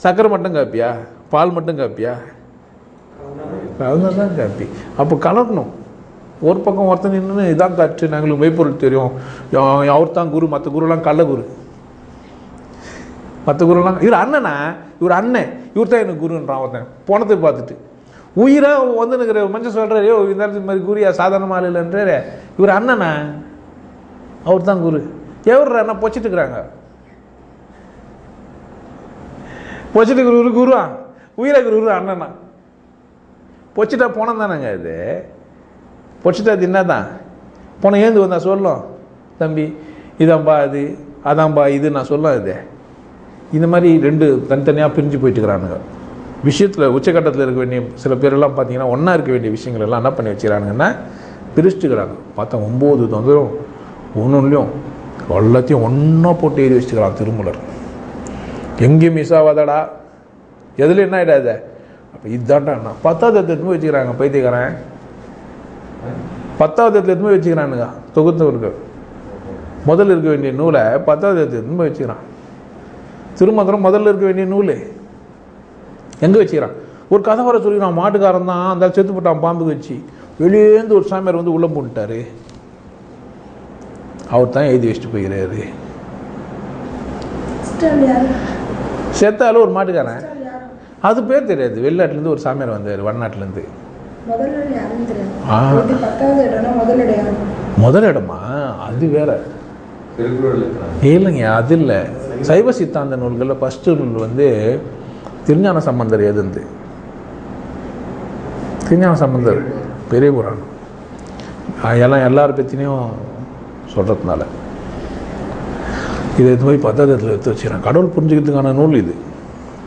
சக்கரை மட்டும் காப்பியா, பால் மட்டும் காப்பியா, அதுதான் காப்பி. அப்போ கலக்கணும். ஒரு பக்கம் ஒருத்தன் நின்று இதான் காற்று, நாங்களுக்கு மெய்ப்பொருள் தெரியும், அவர் தான் குரு, மற்ற குருலாம் கள்ள குரு, மற்ற குருலாம் இவர் அண்ணனா, இவர் அண்ணன், இவர் தான் எனக்கு குருன்றான் ஒருத்தன் போனதை பார்த்துட்டு. உயிராக வந்து நிற்கிற மனுஷன் சொல்கிறார், யோ இந்த மாதிரி குருயா சாதாரணமாக இல்லைன்றாரு. இவர் அண்ணனா, அவர் தான் குரு. எவர் என்ன பொச்சிட்டு இருக்கிறாங்க, பொச்சிட்டு குரு குருவா, உயிராக குரு அண்ணனா. பொச்சிட்டா போனம் தானேங்க இது, பொச்சிட்டா அது என்ன தான் போன ஏந்து வந்தா சொல்லும், தம்பி இதான்பா அது அதான்பா இது நான் சொல்ல. இது இந்த மாதிரி 2 தனித்தனியாக பிரிஞ்சு போயிட்டுக்கிறானுங்க. விஷயத்தில் உச்சக்கட்டத்தில் இருக்க வேண்டிய சில பேரெல்லாம் பார்த்தீங்கன்னா ஒன்றா இருக்க வேண்டிய விஷயங்கள் எல்லாம் என்ன பண்ணி வச்சுக்கிறானுங்கன்னா பிரிச்சுக்கிறாங்க. பார்த்தா 9 தொந்தரும் ஒன்றுலையும் எல்லாத்தையும் ஒன்றா போட்டு எழுதி வச்சுக்கிறான் திருமூலர். எங்கேயும் மிஸ் ஆகாதடா, எதில் என்ன ஆகிடாத, அப்போ இதுதான்டா என்ன 10வது எடுத்துமே வச்சுக்கிறாங்க பைத்தியக்காரன். 10வது எடுத்துமே வச்சுக்கிறானுங்க தொகுத்தவர்கள். முதல்ல இருக்க வேண்டிய நூலை 10வது எடுத்துமே வச்சுக்கிறான். திருமந்திரம் முதல்ல இருக்க வேண்டிய நூல் எங்கே வச்சுக்கிறான். ஒரு கதை வர சொல்லிக்கிறான், மாட்டுக்காரன் தான் அந்த செத்து போட்டான் பாம்புக்கு வச்சு, வெளியேந்து ஒரு சாமியார் வந்து உள்ள போட்டுட்டாரு, அவர் தான் எழுதி வச்சுட்டு போய்கிறாரு. செத்தாலும் ஒரு மாட்டுக்காரன், அது பேர் தெரியாது. வெளிநாட்டிலேருந்து ஒரு சாமியார் வந்தார், வடநாட்டிலேருந்து. முதல் இடமா அது வேற இல்லைங்க, அது இல்லை. சைவ சித்தாந்த நூல்களில் ஃபஸ்ட்டு நூல் வந்து திருஞான சம்பந்தர் எழுதுந்து. திருஞான சம்பந்தர் பெரிய புராணம் எல்லாம் எல்லாரை பற்றினையும் சொல்கிறதுனால இதை இது மாதிரி 10வது இடத்துல எடுத்து வச்சுக்கிறேன். கடவுள் புரிஞ்சுக்கிறதுக்கான நூல் இது.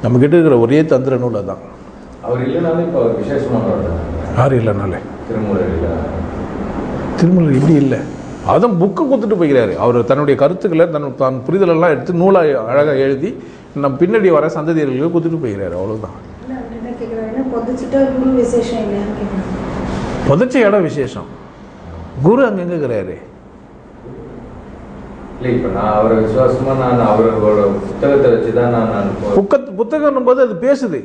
நம்மக்கிட்ட இருக்கிற ஒரே தந்திர நூல் அதுதான். அவர் இல்லைனாலும் இப்போ அவர் விசேஷமான யாரும் இல்லைனாலே திருமூலர் இப்படி இல்லை. அதுவும் புக்கு கொடுத்துட்டு போய்கிறாரு. அவர் தன்னுடைய கருத்துக்களை தன் புரிதலெல்லாம் எடுத்து நூலாக அழகாக எழுதி நம்ம பின்னாடி வர சந்ததியர்களுக்கு கொடுத்துட்டு போய்கிறாரு. அவ்வளோதான். புதைச்ச இடம் விசேஷம். குரு அங்கே எங்கே இருக்கிறாரு? புத்தகம் போது அது பேசுது,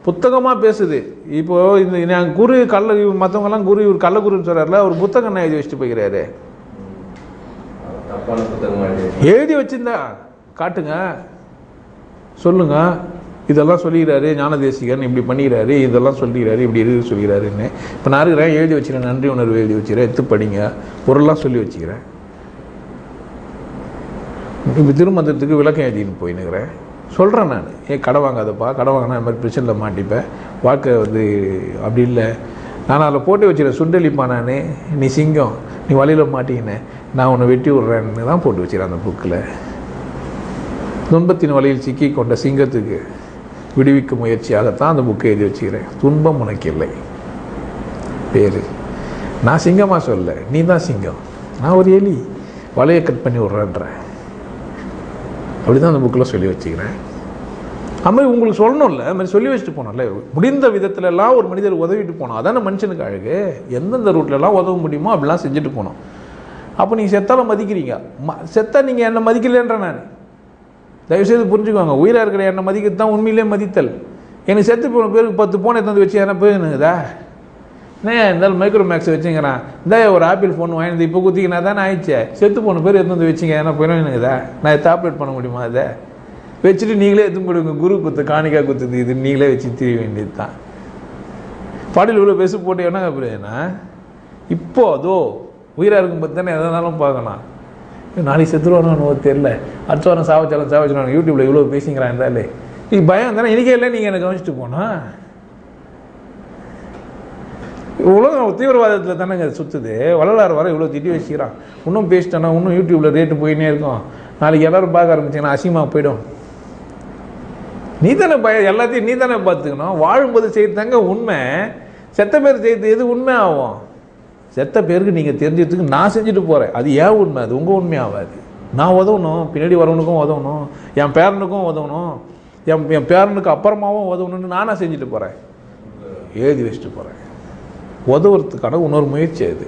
புத்தகமாக பேசுது. இப்போ இந்த நான் குரு கள்ள, மற்றவங்கெல்லாம் குரு இவர் கள்ளக்குருன்னு சொல்கிறார்ல, அவர் புத்தகம் என்ன எழுதி வச்சுட்டு போய்கிறாரு? எழுதி வச்சிருந்தா காட்டுங்க, சொல்லுங்க, இதெல்லாம் சொல்லிக்கிறாரு ஞானதேசிகன், இப்படி பண்ணிக்கிறாரு, இதெல்லாம் சொல்லிக்கிறாரு, இப்படி இருக்கு சொல்லிக்கிறாருன்னு. இப்போ நான் இருக்கிறேன், எழுதி வச்சுக்கிறேன், நன்றி உணர்வு எழுதி வச்சுக்கிறேன், எடுத்து படிங்க, பொருள்லாம் சொல்லி வச்சுக்கிறேன். இப்போ திருமந்திரத்துக்கு விளக்கம் எழுதின்னு போயின்னுக்கிறேன். சொல்கிறேன் நான், கடை வாங்காதப்பா, கடை வாங்கினா இந்த மாதிரி பிரச்சனையில் மாட்டிப்பேன், வாழ்க்கை வந்து அப்படி இல்லை, நான் அதில் போட்டு வச்சுக்கிறேன், சுண்டலிப்பா நான், நீ சிங்கம், நீ வழியில் மாட்டிக்கினேன், நான் உன்னை வெட்டி விட்றேன்னு தான் போட்டு வச்சுக்கிறேன் அந்த புக்கில். துன்பத்தின் வழியில் சிக்கி கொண்ட சிங்கத்துக்கு விடுவிக்கும் முயற்சியாகத்தான் அந்த புக்கை எழுதி வச்சுக்கிறேன். துன்பம் உனக்கு இல்லை பேர். நான் சிங்கமாக சொல்ல, நீ தான் சிங்கம், நான் ஒரு எலி, வலையை கட் பண்ணி விட்றேன்றேன். அப்படி தான் அந்த புக்கில் சொல்லி வச்சுக்கிறேன். அது மாதிரி உங்களுக்கு சொல்லணும்ல, அது மாதிரி சொல்லி வச்சுட்டு போனோம்ல. முடிந்த விதத்துலலாம் ஒரு மனிதர் உதவிட்டு போனோம், அதான மனுஷனுக்கு அழகு. எந்தெந்த ரூட்லலாம் உதவ முடியுமோ அப்படிலாம் செஞ்சுட்டு போனோம். அப்போ நீங்கள் செத்தாலும் மதிக்கிறீங்க, செத்தா நீங்கள் என்னை மதிக்கலைன்ற நான் தயவுசெய்து புரிஞ்சுக்குவாங்க. உயிராக இருக்கிற என்னை மதிக்கிறது தான் உண்மையிலே மதித்தல். எனக்கு செத்து போன பேருக்கு 10 போனை எடுத்து வச்சு என்ன போயிருந்தா இருந்தாலும் மைக்ரோ மேக்ஸ் வச்சுங்கிறான், இந்த ஒரு ஆப்பிள் ஃபோன் வாங்கினது இப்போ குத்திக்கினா தானே ஆயிடுச்சு, செத்து போன பேர் எடுத்து வச்சுங்க என்ன போயிடும்னுக்குதா, நான் இதை ஆப்ரேட் பண்ண முடியுமா? அதை வச்சுட்டு நீங்களே எடுத்து போடுங்க, குரு குத்து காணிக்கா குத்துது, இது நீங்களே வச்சு தெரிய வேண்டியது தான். பாடியில் இவ்வளோ பேச போட்டு என்னங்க புரியுதுன்னா, இப்போ அதோ உயிராக இருக்கும்போது தானே எதனாலும் பார்க்கலாம். நாளைக்கு செத்துருவானு தெரியல, அடுத்த வாரம் சாவச்சாலும் யூடியூப்பில் இவ்வளோ பேசிங்கிறான் இருந்தாலே இது பயம் தானே. இன்றைக்கே இல்லை நீங்கள் எனக்கு கவனிச்சுட்டு போனால் உலகம் தீவிரவாதத்தில் தானேங்க சுற்றுது. வள்ளலார் வர இவ்வளோ திட்டி வச்சுக்கிறான், இன்னும் பேசிட்டோன்னா இன்னும் யூடியூப்பில் ரேட்டு போயின்னே இருக்கும். நாளைக்கு எல்லோரும் பார்க்க ஆரம்பிச்சிங்கன்னா அசிங்கமாக போயிடும். நீ தானே எல்லாத்தையும் நீ தானே பார்த்துக்கணும். வாழும்போது செய்யறதாங்க உண்மை. செத்த பேர் செய்யறது எது உண்மை ஆகும்? செத்த பேருக்கு நீங்கள் தெரிஞ்சதுக்கு நான் செஞ்சுட்டு போகிறேன், அது ஏன் உண்மை? அது உங்கள் உண்மையாகாது. நான் உதவணும், பின்னாடி வரவனுக்கும் உதவணும், என் பேரனுக்கும் உதவணும், என் பேரனுக்கு அப்புறமாவும் உதவணும்னு நானாக செஞ்சுட்டு போகிறேன், எழுதி வச்சுட்டு போகிறேன். உதவுறதுக்கான இன்னொரு முயற்சி அது.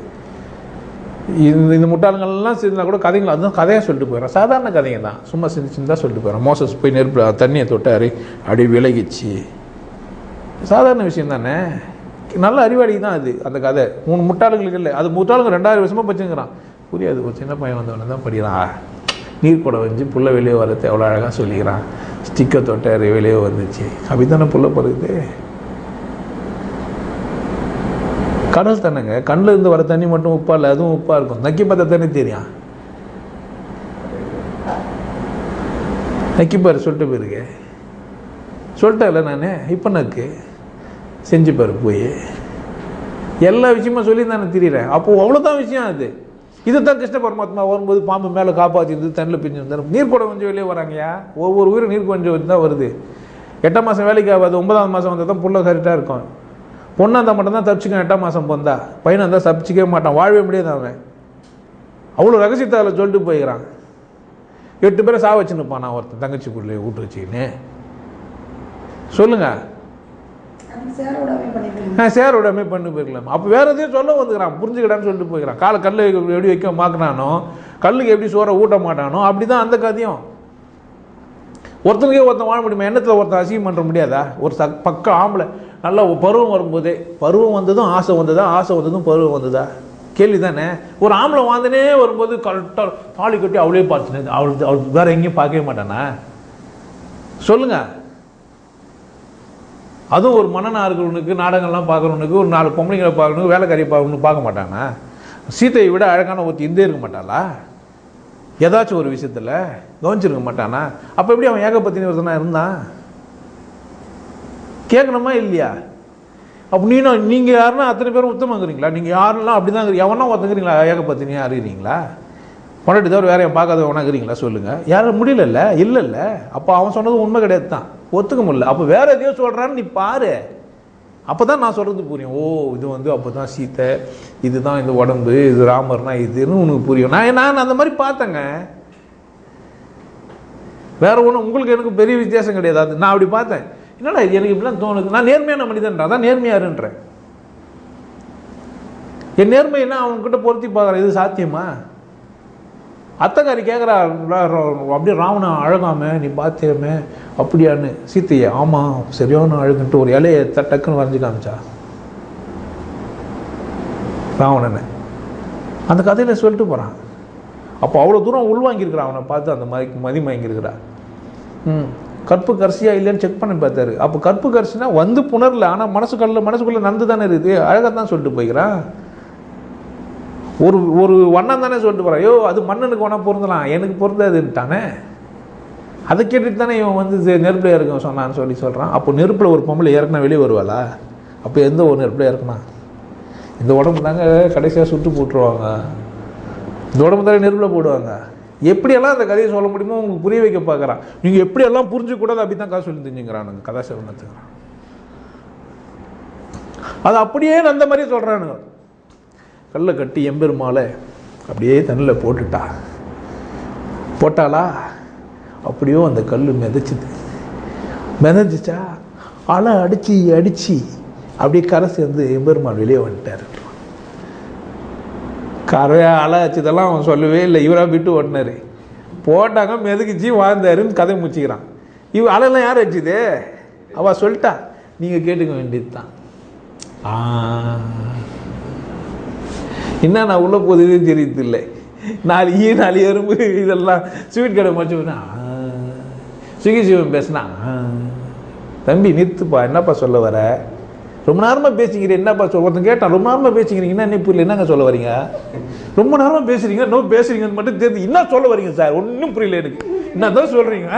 இந்த முட்டாளங்கள்லாம் செஞ்சுனா கூட கதைகள் அதுதான் கதையாக சொல்லிட்டு போயிடறேன். சாதாரண கதைங்க தான், சும்மா சின்ன தான் சொல்லிட்டு போயிடறேன். மோசஸ் போய் நெருப்பு தண்ணியை தொட்டாரு, அப்படியே விலகிச்சு. சாதாரண விஷயம் தானே. நல்ல அறிவாளி தான் அது. அந்த கதை 3 முட்டாளுங்களுக்கு இல்லை, அது முட்டாளுங்க 2000 வருஷமாக பச்சுங்கிறான். புரியாது. ஒரு சின்ன பையன் வந்தவன தான் படிக்கிறான். நீர் கூட வச்சு புள்ள வெளியே வரது எவ்வளோ அழகாக சொல்லிக்கிறான். ஸ்டிக்கை தொட்டாரு வெளியே வந்துச்சு. அப்படி தானே புள்ள பிறகுது. கடல் தானேங்க. கண்ணில் இருந்து வர தண்ணி மட்டும் உப்பா இல்லை, அதுவும் உப்பாக இருக்கும். நக்கி பார்த்தா தானே தெரியும். நக்கிப்பாரு சொல்லிட்டு போயிருக்கு. சொல்லிட்டேன் இல்லை நான், இப்போ நக்கு செஞ்சுப்பாரு போய். எல்லா விஷயமா சொல்லி தானே திரிகிறேன். அப்போது அவ்வளோதான் விஷயம் அது. இது தான் கிருஷ்ண பரமாத்மா வரும்போது பாம்பு மேலே காப்பாற்றிருந்து தண்ணியில் பிஞ்சு வந்தார். நீர் கூட கொஞ்சம் வெளியே வராங்கயா. ஒவ்வொரு உயிரும் நீர் கொஞ்சம் தான் வருது. 8ஆம் மாதம் வேலைக்கு ஆகாது, 9ஆம் மாதம் வந்தால் தான் புள்ள கரெக்டாக இருக்கும். பொண்ணாக இருந்தால் மட்டும்தான் தப்பிச்சுக்கான். 8ஆம் மாதம் போந்தா பையனாக இருந்தால் தப்பிச்சிக்கவே மாட்டான், வாழவே முடியாது அவன். அவ்வளோ ரகசியத்தை அதில் சொல்லிட்டு போய்கிறான். 8 பேரை சா வச்சுன்னுப்பான். நான் ஒருத்தன் தங்கச்சிக்குள்ளே விட்டு வச்சுக்கின்னு சொல்லுங்க. சேரோடமே பண்ணி போயிருக்கலாம். அப்போ வேற எதையும் சொல்ல வந்துக்கிறான், புரிஞ்சுக்கிடான்னு சொல்லிட்டு போய்க்கிறான். காலை கல் எப்படி வைக்க மாக்கினானோ, கல்லுக்கு எப்படி சோற ஊட்ட மாட்டானோ, அப்படிதான் அந்த கதையும். ஒருத்தனுக்கே ஒருத்தன் வாழ முடியுமா? எண்ணத்தில் ஒருத்தன் அசிங்கம் பண்ண முடியாதா? ஒரு பக்கம் ஆம்பளை நல்லா பருவம் வரும்போதே, பருவம் வந்ததும் ஆசை வந்ததா, ஆசை வந்ததும் பருவம் வந்ததா? கேள்வி தானே. ஒரு ஆம்பளை வாழ்ந்தனே வரும்போது கரெக்டாக தாலி கட்டி அவளே பார்த்துனது, அவளுக்கு வேற எங்கேயும் பார்க்கவே மாட்டானா? சொல்லுங்க. அதுவும் ஒரு மன்னனா இருக்கிறவனுக்கு, நாடகங்கள்லாம் பார்க்குறவனுக்கு, ஒரு 4 பொம்பளைங்களை பார்க்கணும், வேலைக்காரியை பார்க்கணும் பார்க்க மாட்டானா? சீத்தையை விட அழகான ஒருத்தி இருந்தே இருக்க மாட்டாளா? ஏதாச்சும் ஒரு விஷயத்தில் கவனிச்சிருக்க மாட்டானா? அப்போ எப்படி அவன் ஏகபத்தினி ஒருத்தனா இருந்தான்? கேட்கணுமா இல்லையா? அப்போ நீங்கள் யாருன்னா அத்தனை பேரும் உத்தமங்கிறீங்களா? நீங்கள் யாரெல்லாம் அப்படி தான் எவனா ஒருத்தங்கிறீங்களா? ஏகபத்தினியாக அறிகிறீங்களா? பொண்டாட்டி தவிர வேற என் பார்க்காத உணங்குறீங்களா? சொல்லுங்கள். யாரும் முடியல இல்லைல்ல. அப்போ அவன் சொன்னது உண்மை கிடையாது தான், ஒத்துக்க முடியல. அப்போ வேற எதையோ சொல்கிறான்னு நீ பாரு. அப்போ தான் நான் சொல்கிறது புரியும். ஓ, இது வந்து அப்போ தான் சீத்தை, இதுதான் இந்த உடம்பு, இது ராமர்னா இதுன்னு உனக்கு புரியும். நான் அந்த மாதிரி பார்த்தேங்க. வேற ஒன்றும் உங்களுக்கு எனக்கு பெரிய வித்தியாசம் கிடையாது. அது நான் அப்படி பார்த்தேன். என்னடா இது எனக்கு இப்படிலாம் தோணுது. நான் நேர்மையான மனிதன் தான், நேர்மையாருன்றேன். என் நேர்மைன்னா அவங்ககிட்ட பொருத்தி பார்க்குறேன். இது சாத்தியமா? அத்தைக்காரி கேட்குறா, அப்படியே ராவணன் அழகாம நீ பார்த்தேமே அப்படியான்னு. சீத்தையே ஆமாம் சரியான அழகுன்ட்டு ஒரு இலையை டக்குன்னு வரைஞ்சி காமிச்சா ராவணனை. அந்த கதையில் சொல்லிட்டு போகிறான். அப்போ அவ்வளோ தூரம் உள்வாங்கியிருக்கிறான். அவனை பார்த்து அந்த மாதிரி மதிமயங்கிருக்கிறா. கற்பு கரிசியாக இல்லைன்னு செக் பண்ணி பார்த்தாரு. அப்போ கற்பு கரிசினா வந்து புணரல, ஆனால் மனசுக்குள்ளே நடந்து தானே இருக்குது. அழகாக தான் சொல்லிட்டு போய்க்கிறான். ஒரு வண்ணம் தானே சொல்லிட்டு போகிறான். ஐயோ அது மன்னனுக்கு வேணா பொருந்தலாம், எனக்கு பொருந்தாதுன்ட்டானே. அதை கேட்டுட்டு தானே இவன் வந்து நெருப்பில் இறக்க சொன்னான்னு சொல்கிறான். அப்போ நெருப்பில் ஒரு பொம்பளை இறக்குனா வெளியே வருவாளா? அப்போ எந்த ஒரு நெருப்பில் இறக்குனா? இந்த உடம்பு தாங்க கடைசியாக சுட்டு போட்டுருவாங்க. இந்த உடம்பு தானே நெருப்பில் போடுவாங்க. எப்படியெல்லாம் அந்த கதையை சொல்ல முடியுமோ உங்களுக்கு புரிய வைக்க பார்க்குறான். நீங்கள் எப்படியெல்லாம் புரிஞ்சுக்கூடாது அப்படி தான் காசு சொல்லி தெரிஞ்சுக்கிறானுங்க கதாசிவனத்துக்கு. அது அப்படியே அந்த மாதிரி சொல்கிறானுங்க. கல்லை கட்டி எம்பெருமாளை அப்படியே தண்ணியில் போட்டாளா? அப்படியோ அந்த கல் மிதச்சிச்சா, அலை அடிச்சு அப்படியே கரை சேர்ந்து எம்பெருமாள் வெளியே வந்துட்டார். கரையா அலை அடிச்சதெல்லாம் அவன் சொல்லவே இல்லை, இவராக விட்டு ஓட்டினாரு. போட்டாங்க, மெதுக்கிச்சு வாழ்ந்தாருன்னு கதை முடிச்சுக்கிறான். அலையெல்லாம் யார் அடிச்சுது? அவள் சொல்லிட்டா, நீங்கள் கேட்டுக்க வேண்டியது தான். என்ன நான் உள்ள போகுதுன்னு தெரியுது இல்லை. 4 எறும்பு இதெல்லாம் ஸ்வீட் கடை மச்சு சுகி சிவன் பேசினா, தம்பி நிறுத்துப்பா, என்னப்பா சொல்ல வர? ரொம்ப நேரமாக பேசிக்கிறீங்க, என்னப்பா ஒருத்தன் கேட்டான், ரொம்ப நேரமாக பேசிக்கிறீங்கன்னா என்ன புரியல, என்னங்க சொல்ல வரீங்க? ரொம்ப நேரமாக பேசுறீங்க, இன்னும் பேசுறீங்கன்னு மட்டும் தெரிஞ்சு என்ன சொல்ல வரீங்க சார்? ஒன்றும் புரியல எனக்கு, என்ன தான் சொல்றீங்க?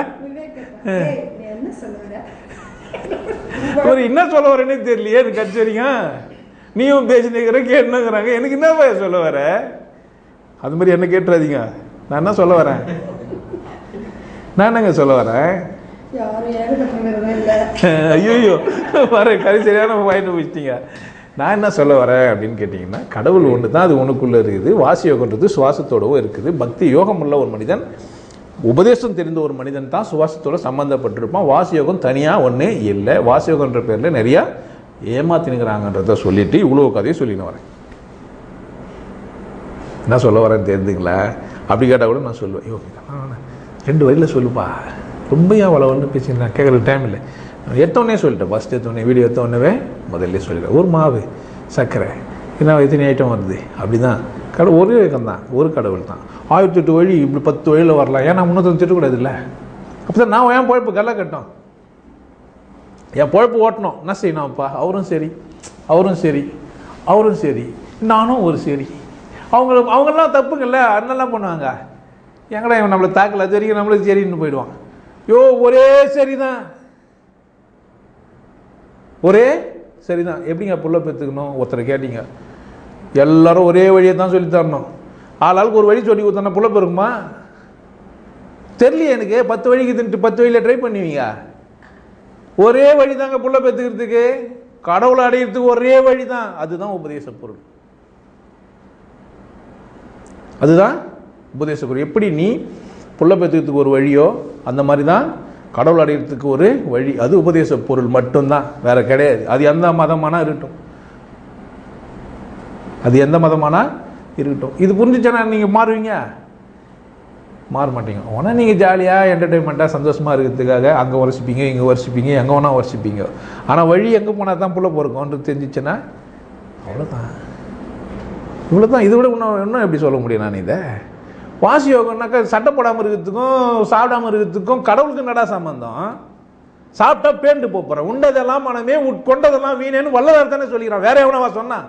என்ன சொல்ல வரேன்னே தெரியலையே எனக்கு. கட்சிறீங்க நீயும் பேசினுக்கிற கேட்டுங்கிறாங்க, எனக்கு என்னப்பா சொல்ல வர? அது மாதிரி என்ன கேட்டுறாதீங்க. நான் என்ன சொல்ல வரேன்? நான் என்னங்க சொல்ல வரேன்? யாரும் ஏகப்பட்டவங்க இல்லை. ஐயோ வர கறி சரியான வாங்கிட்டு போயிட்டீங்க. நான் என்ன சொல்ல வரேன் அப்படின்னு கேட்டிங்கன்னா, கடவுள் ஒன்று தான், அது ஒன்றுக்குள்ளே இருக்குது. வாசி யோகன்றது சுவாசத்தோடவும் இருக்குது. பக்தி யோகம் உள்ள ஒரு மனிதன், உபதேசம் தெரிந்த ஒரு மனிதன் தான் சுவாசத்தோடு சம்மந்தப்பட்டிருப்பான். வாசி யோகம் தனியாக ஒன்று இல்லை. வாசி யோகன்ற பேரில் நிறையா ஏமாத்தினுங்கிறாங்கன்றத சொல்லிட்டு இவ்வளோ கதையை சொல்லின்னு வரேன். என்ன சொல்ல வரேன்னு தெரிஞ்சுங்களா? அப்படி கேட்டால் கூட நான் சொல்லுவேன், யோகி 2 வரியில் சொல்லுப்பா, ரொம்ப ஏன் வளவன்னு பேசி நான் கேட்குற டைம் இல்லை. எடுத்தோடனே சொல்லிட்டேன். ஃபஸ்ட் எடுத்தோடனே வீடியோ எடுத்தோடனே முதல்ல சொல்லிட்டேன். ஒரு மாவு, சர்க்கரை, என்ன எத்தனை ஐட்டம் வருது அப்படி தான். ஒரு இயக்கம் தான், ஒரு கடவுள் தான். 1008 வழி, இப்படி 10 வழியில் வரலாம். ஏன்னா முன்னூற்றி திட்டக்கூடாது இல்லை. அப்போ தான் நான் என் பொழப்பு கல்லை கட்டோம், என் பொழப்பு ஓட்டணும். என்ன செய்யணும் அப்பா? அவரும் சரி, அவரும் சரி, அவரும் சரி, நானும் ஒரு சரி. அவங்கெல்லாம் தப்புங்கள்ல, அண்ணெல்லாம் பண்ணுவாங்க. எங்கடா இவன் நம்மளை தாக்கல, அது வரைக்கும் நம்மளுக்கு சரின்னு போயிடுவான். ஒரே சரிதான், ஒரே சரிதான். எப்படிங்க புள்ள பெற்றுக்கணும்? ஒருத்தரை கேட்டீங்க, எல்லாரும் ஒரே வழியை தான் சொல்லி தரணும். ஆளாளுக்கு ஒரு வழி சொல்லி கொடுத்தா புள்ள பெருக்குமா? தெரியலையே எனக்கு. 10 வழிக்கு தின்ட்டு 10 வழியில் ட்ரை பண்ணுவீங்க. ஒரே வழி தாங்க புள்ள பெற்றுக்கிறதுக்கு, கடவுளை அடையிறதுக்கு ஒரே வழி தான். அதுதான் உபதேச பொருள், அதுதான் உபதேச பொருள். எப்படி நீ புள்ள பெற்றுக்கிறதுக்கு ஒரு வழியோ அந்த மாதிரி தான் கடவுள் அடையிறதுக்கு ஒரு வழி. அது உபதேச பொருள் மட்டும்தான், வேற கிடையாது. அது எந்த மதமானா இருக்கட்டும், அது எந்த மதமானா இருக்கட்டும். இது புரிஞ்சுச்சேன்னா நீங்கள் மாறுவீங்க? மாற மாட்டீங்க. ஆனால் நீங்கள் ஜாலியாக என்டர்டெயின்மெண்ட்டாக சந்தோஷமாக இருக்கிறதுக்காக அங்கே வரிசிப்பீங்க, இங்கே வரிசிப்பீங்க, எங்கே வேணால் வரிசிப்பீங்க. ஆனால் வழி எங்கே போனால் தான் புள்ள போகிறோம்ன்றது தெரிஞ்சிச்சுன்னா அவ்வளோதான், இவ்வளோதான். இதை விட இன்னும் எப்படி சொல்ல முடியும் நான் இதை? வாசி யோகம்னாக்கா சட்டை போடாமல் இருக்கிறதுக்கும் சாப்பிடாமல் இருக்கிறதுக்கும் கடவுளுக்கு நடா சம்பந்தம். சாப்பிட்டா பேண்டு போகிறேன், உண்டதெல்லாம் மனமே உட்கொண்டதெல்லாம் வீணேன்னு வல்லதார் தானே சொல்லிக்கிறான். வேற எவனவா சொன்னா?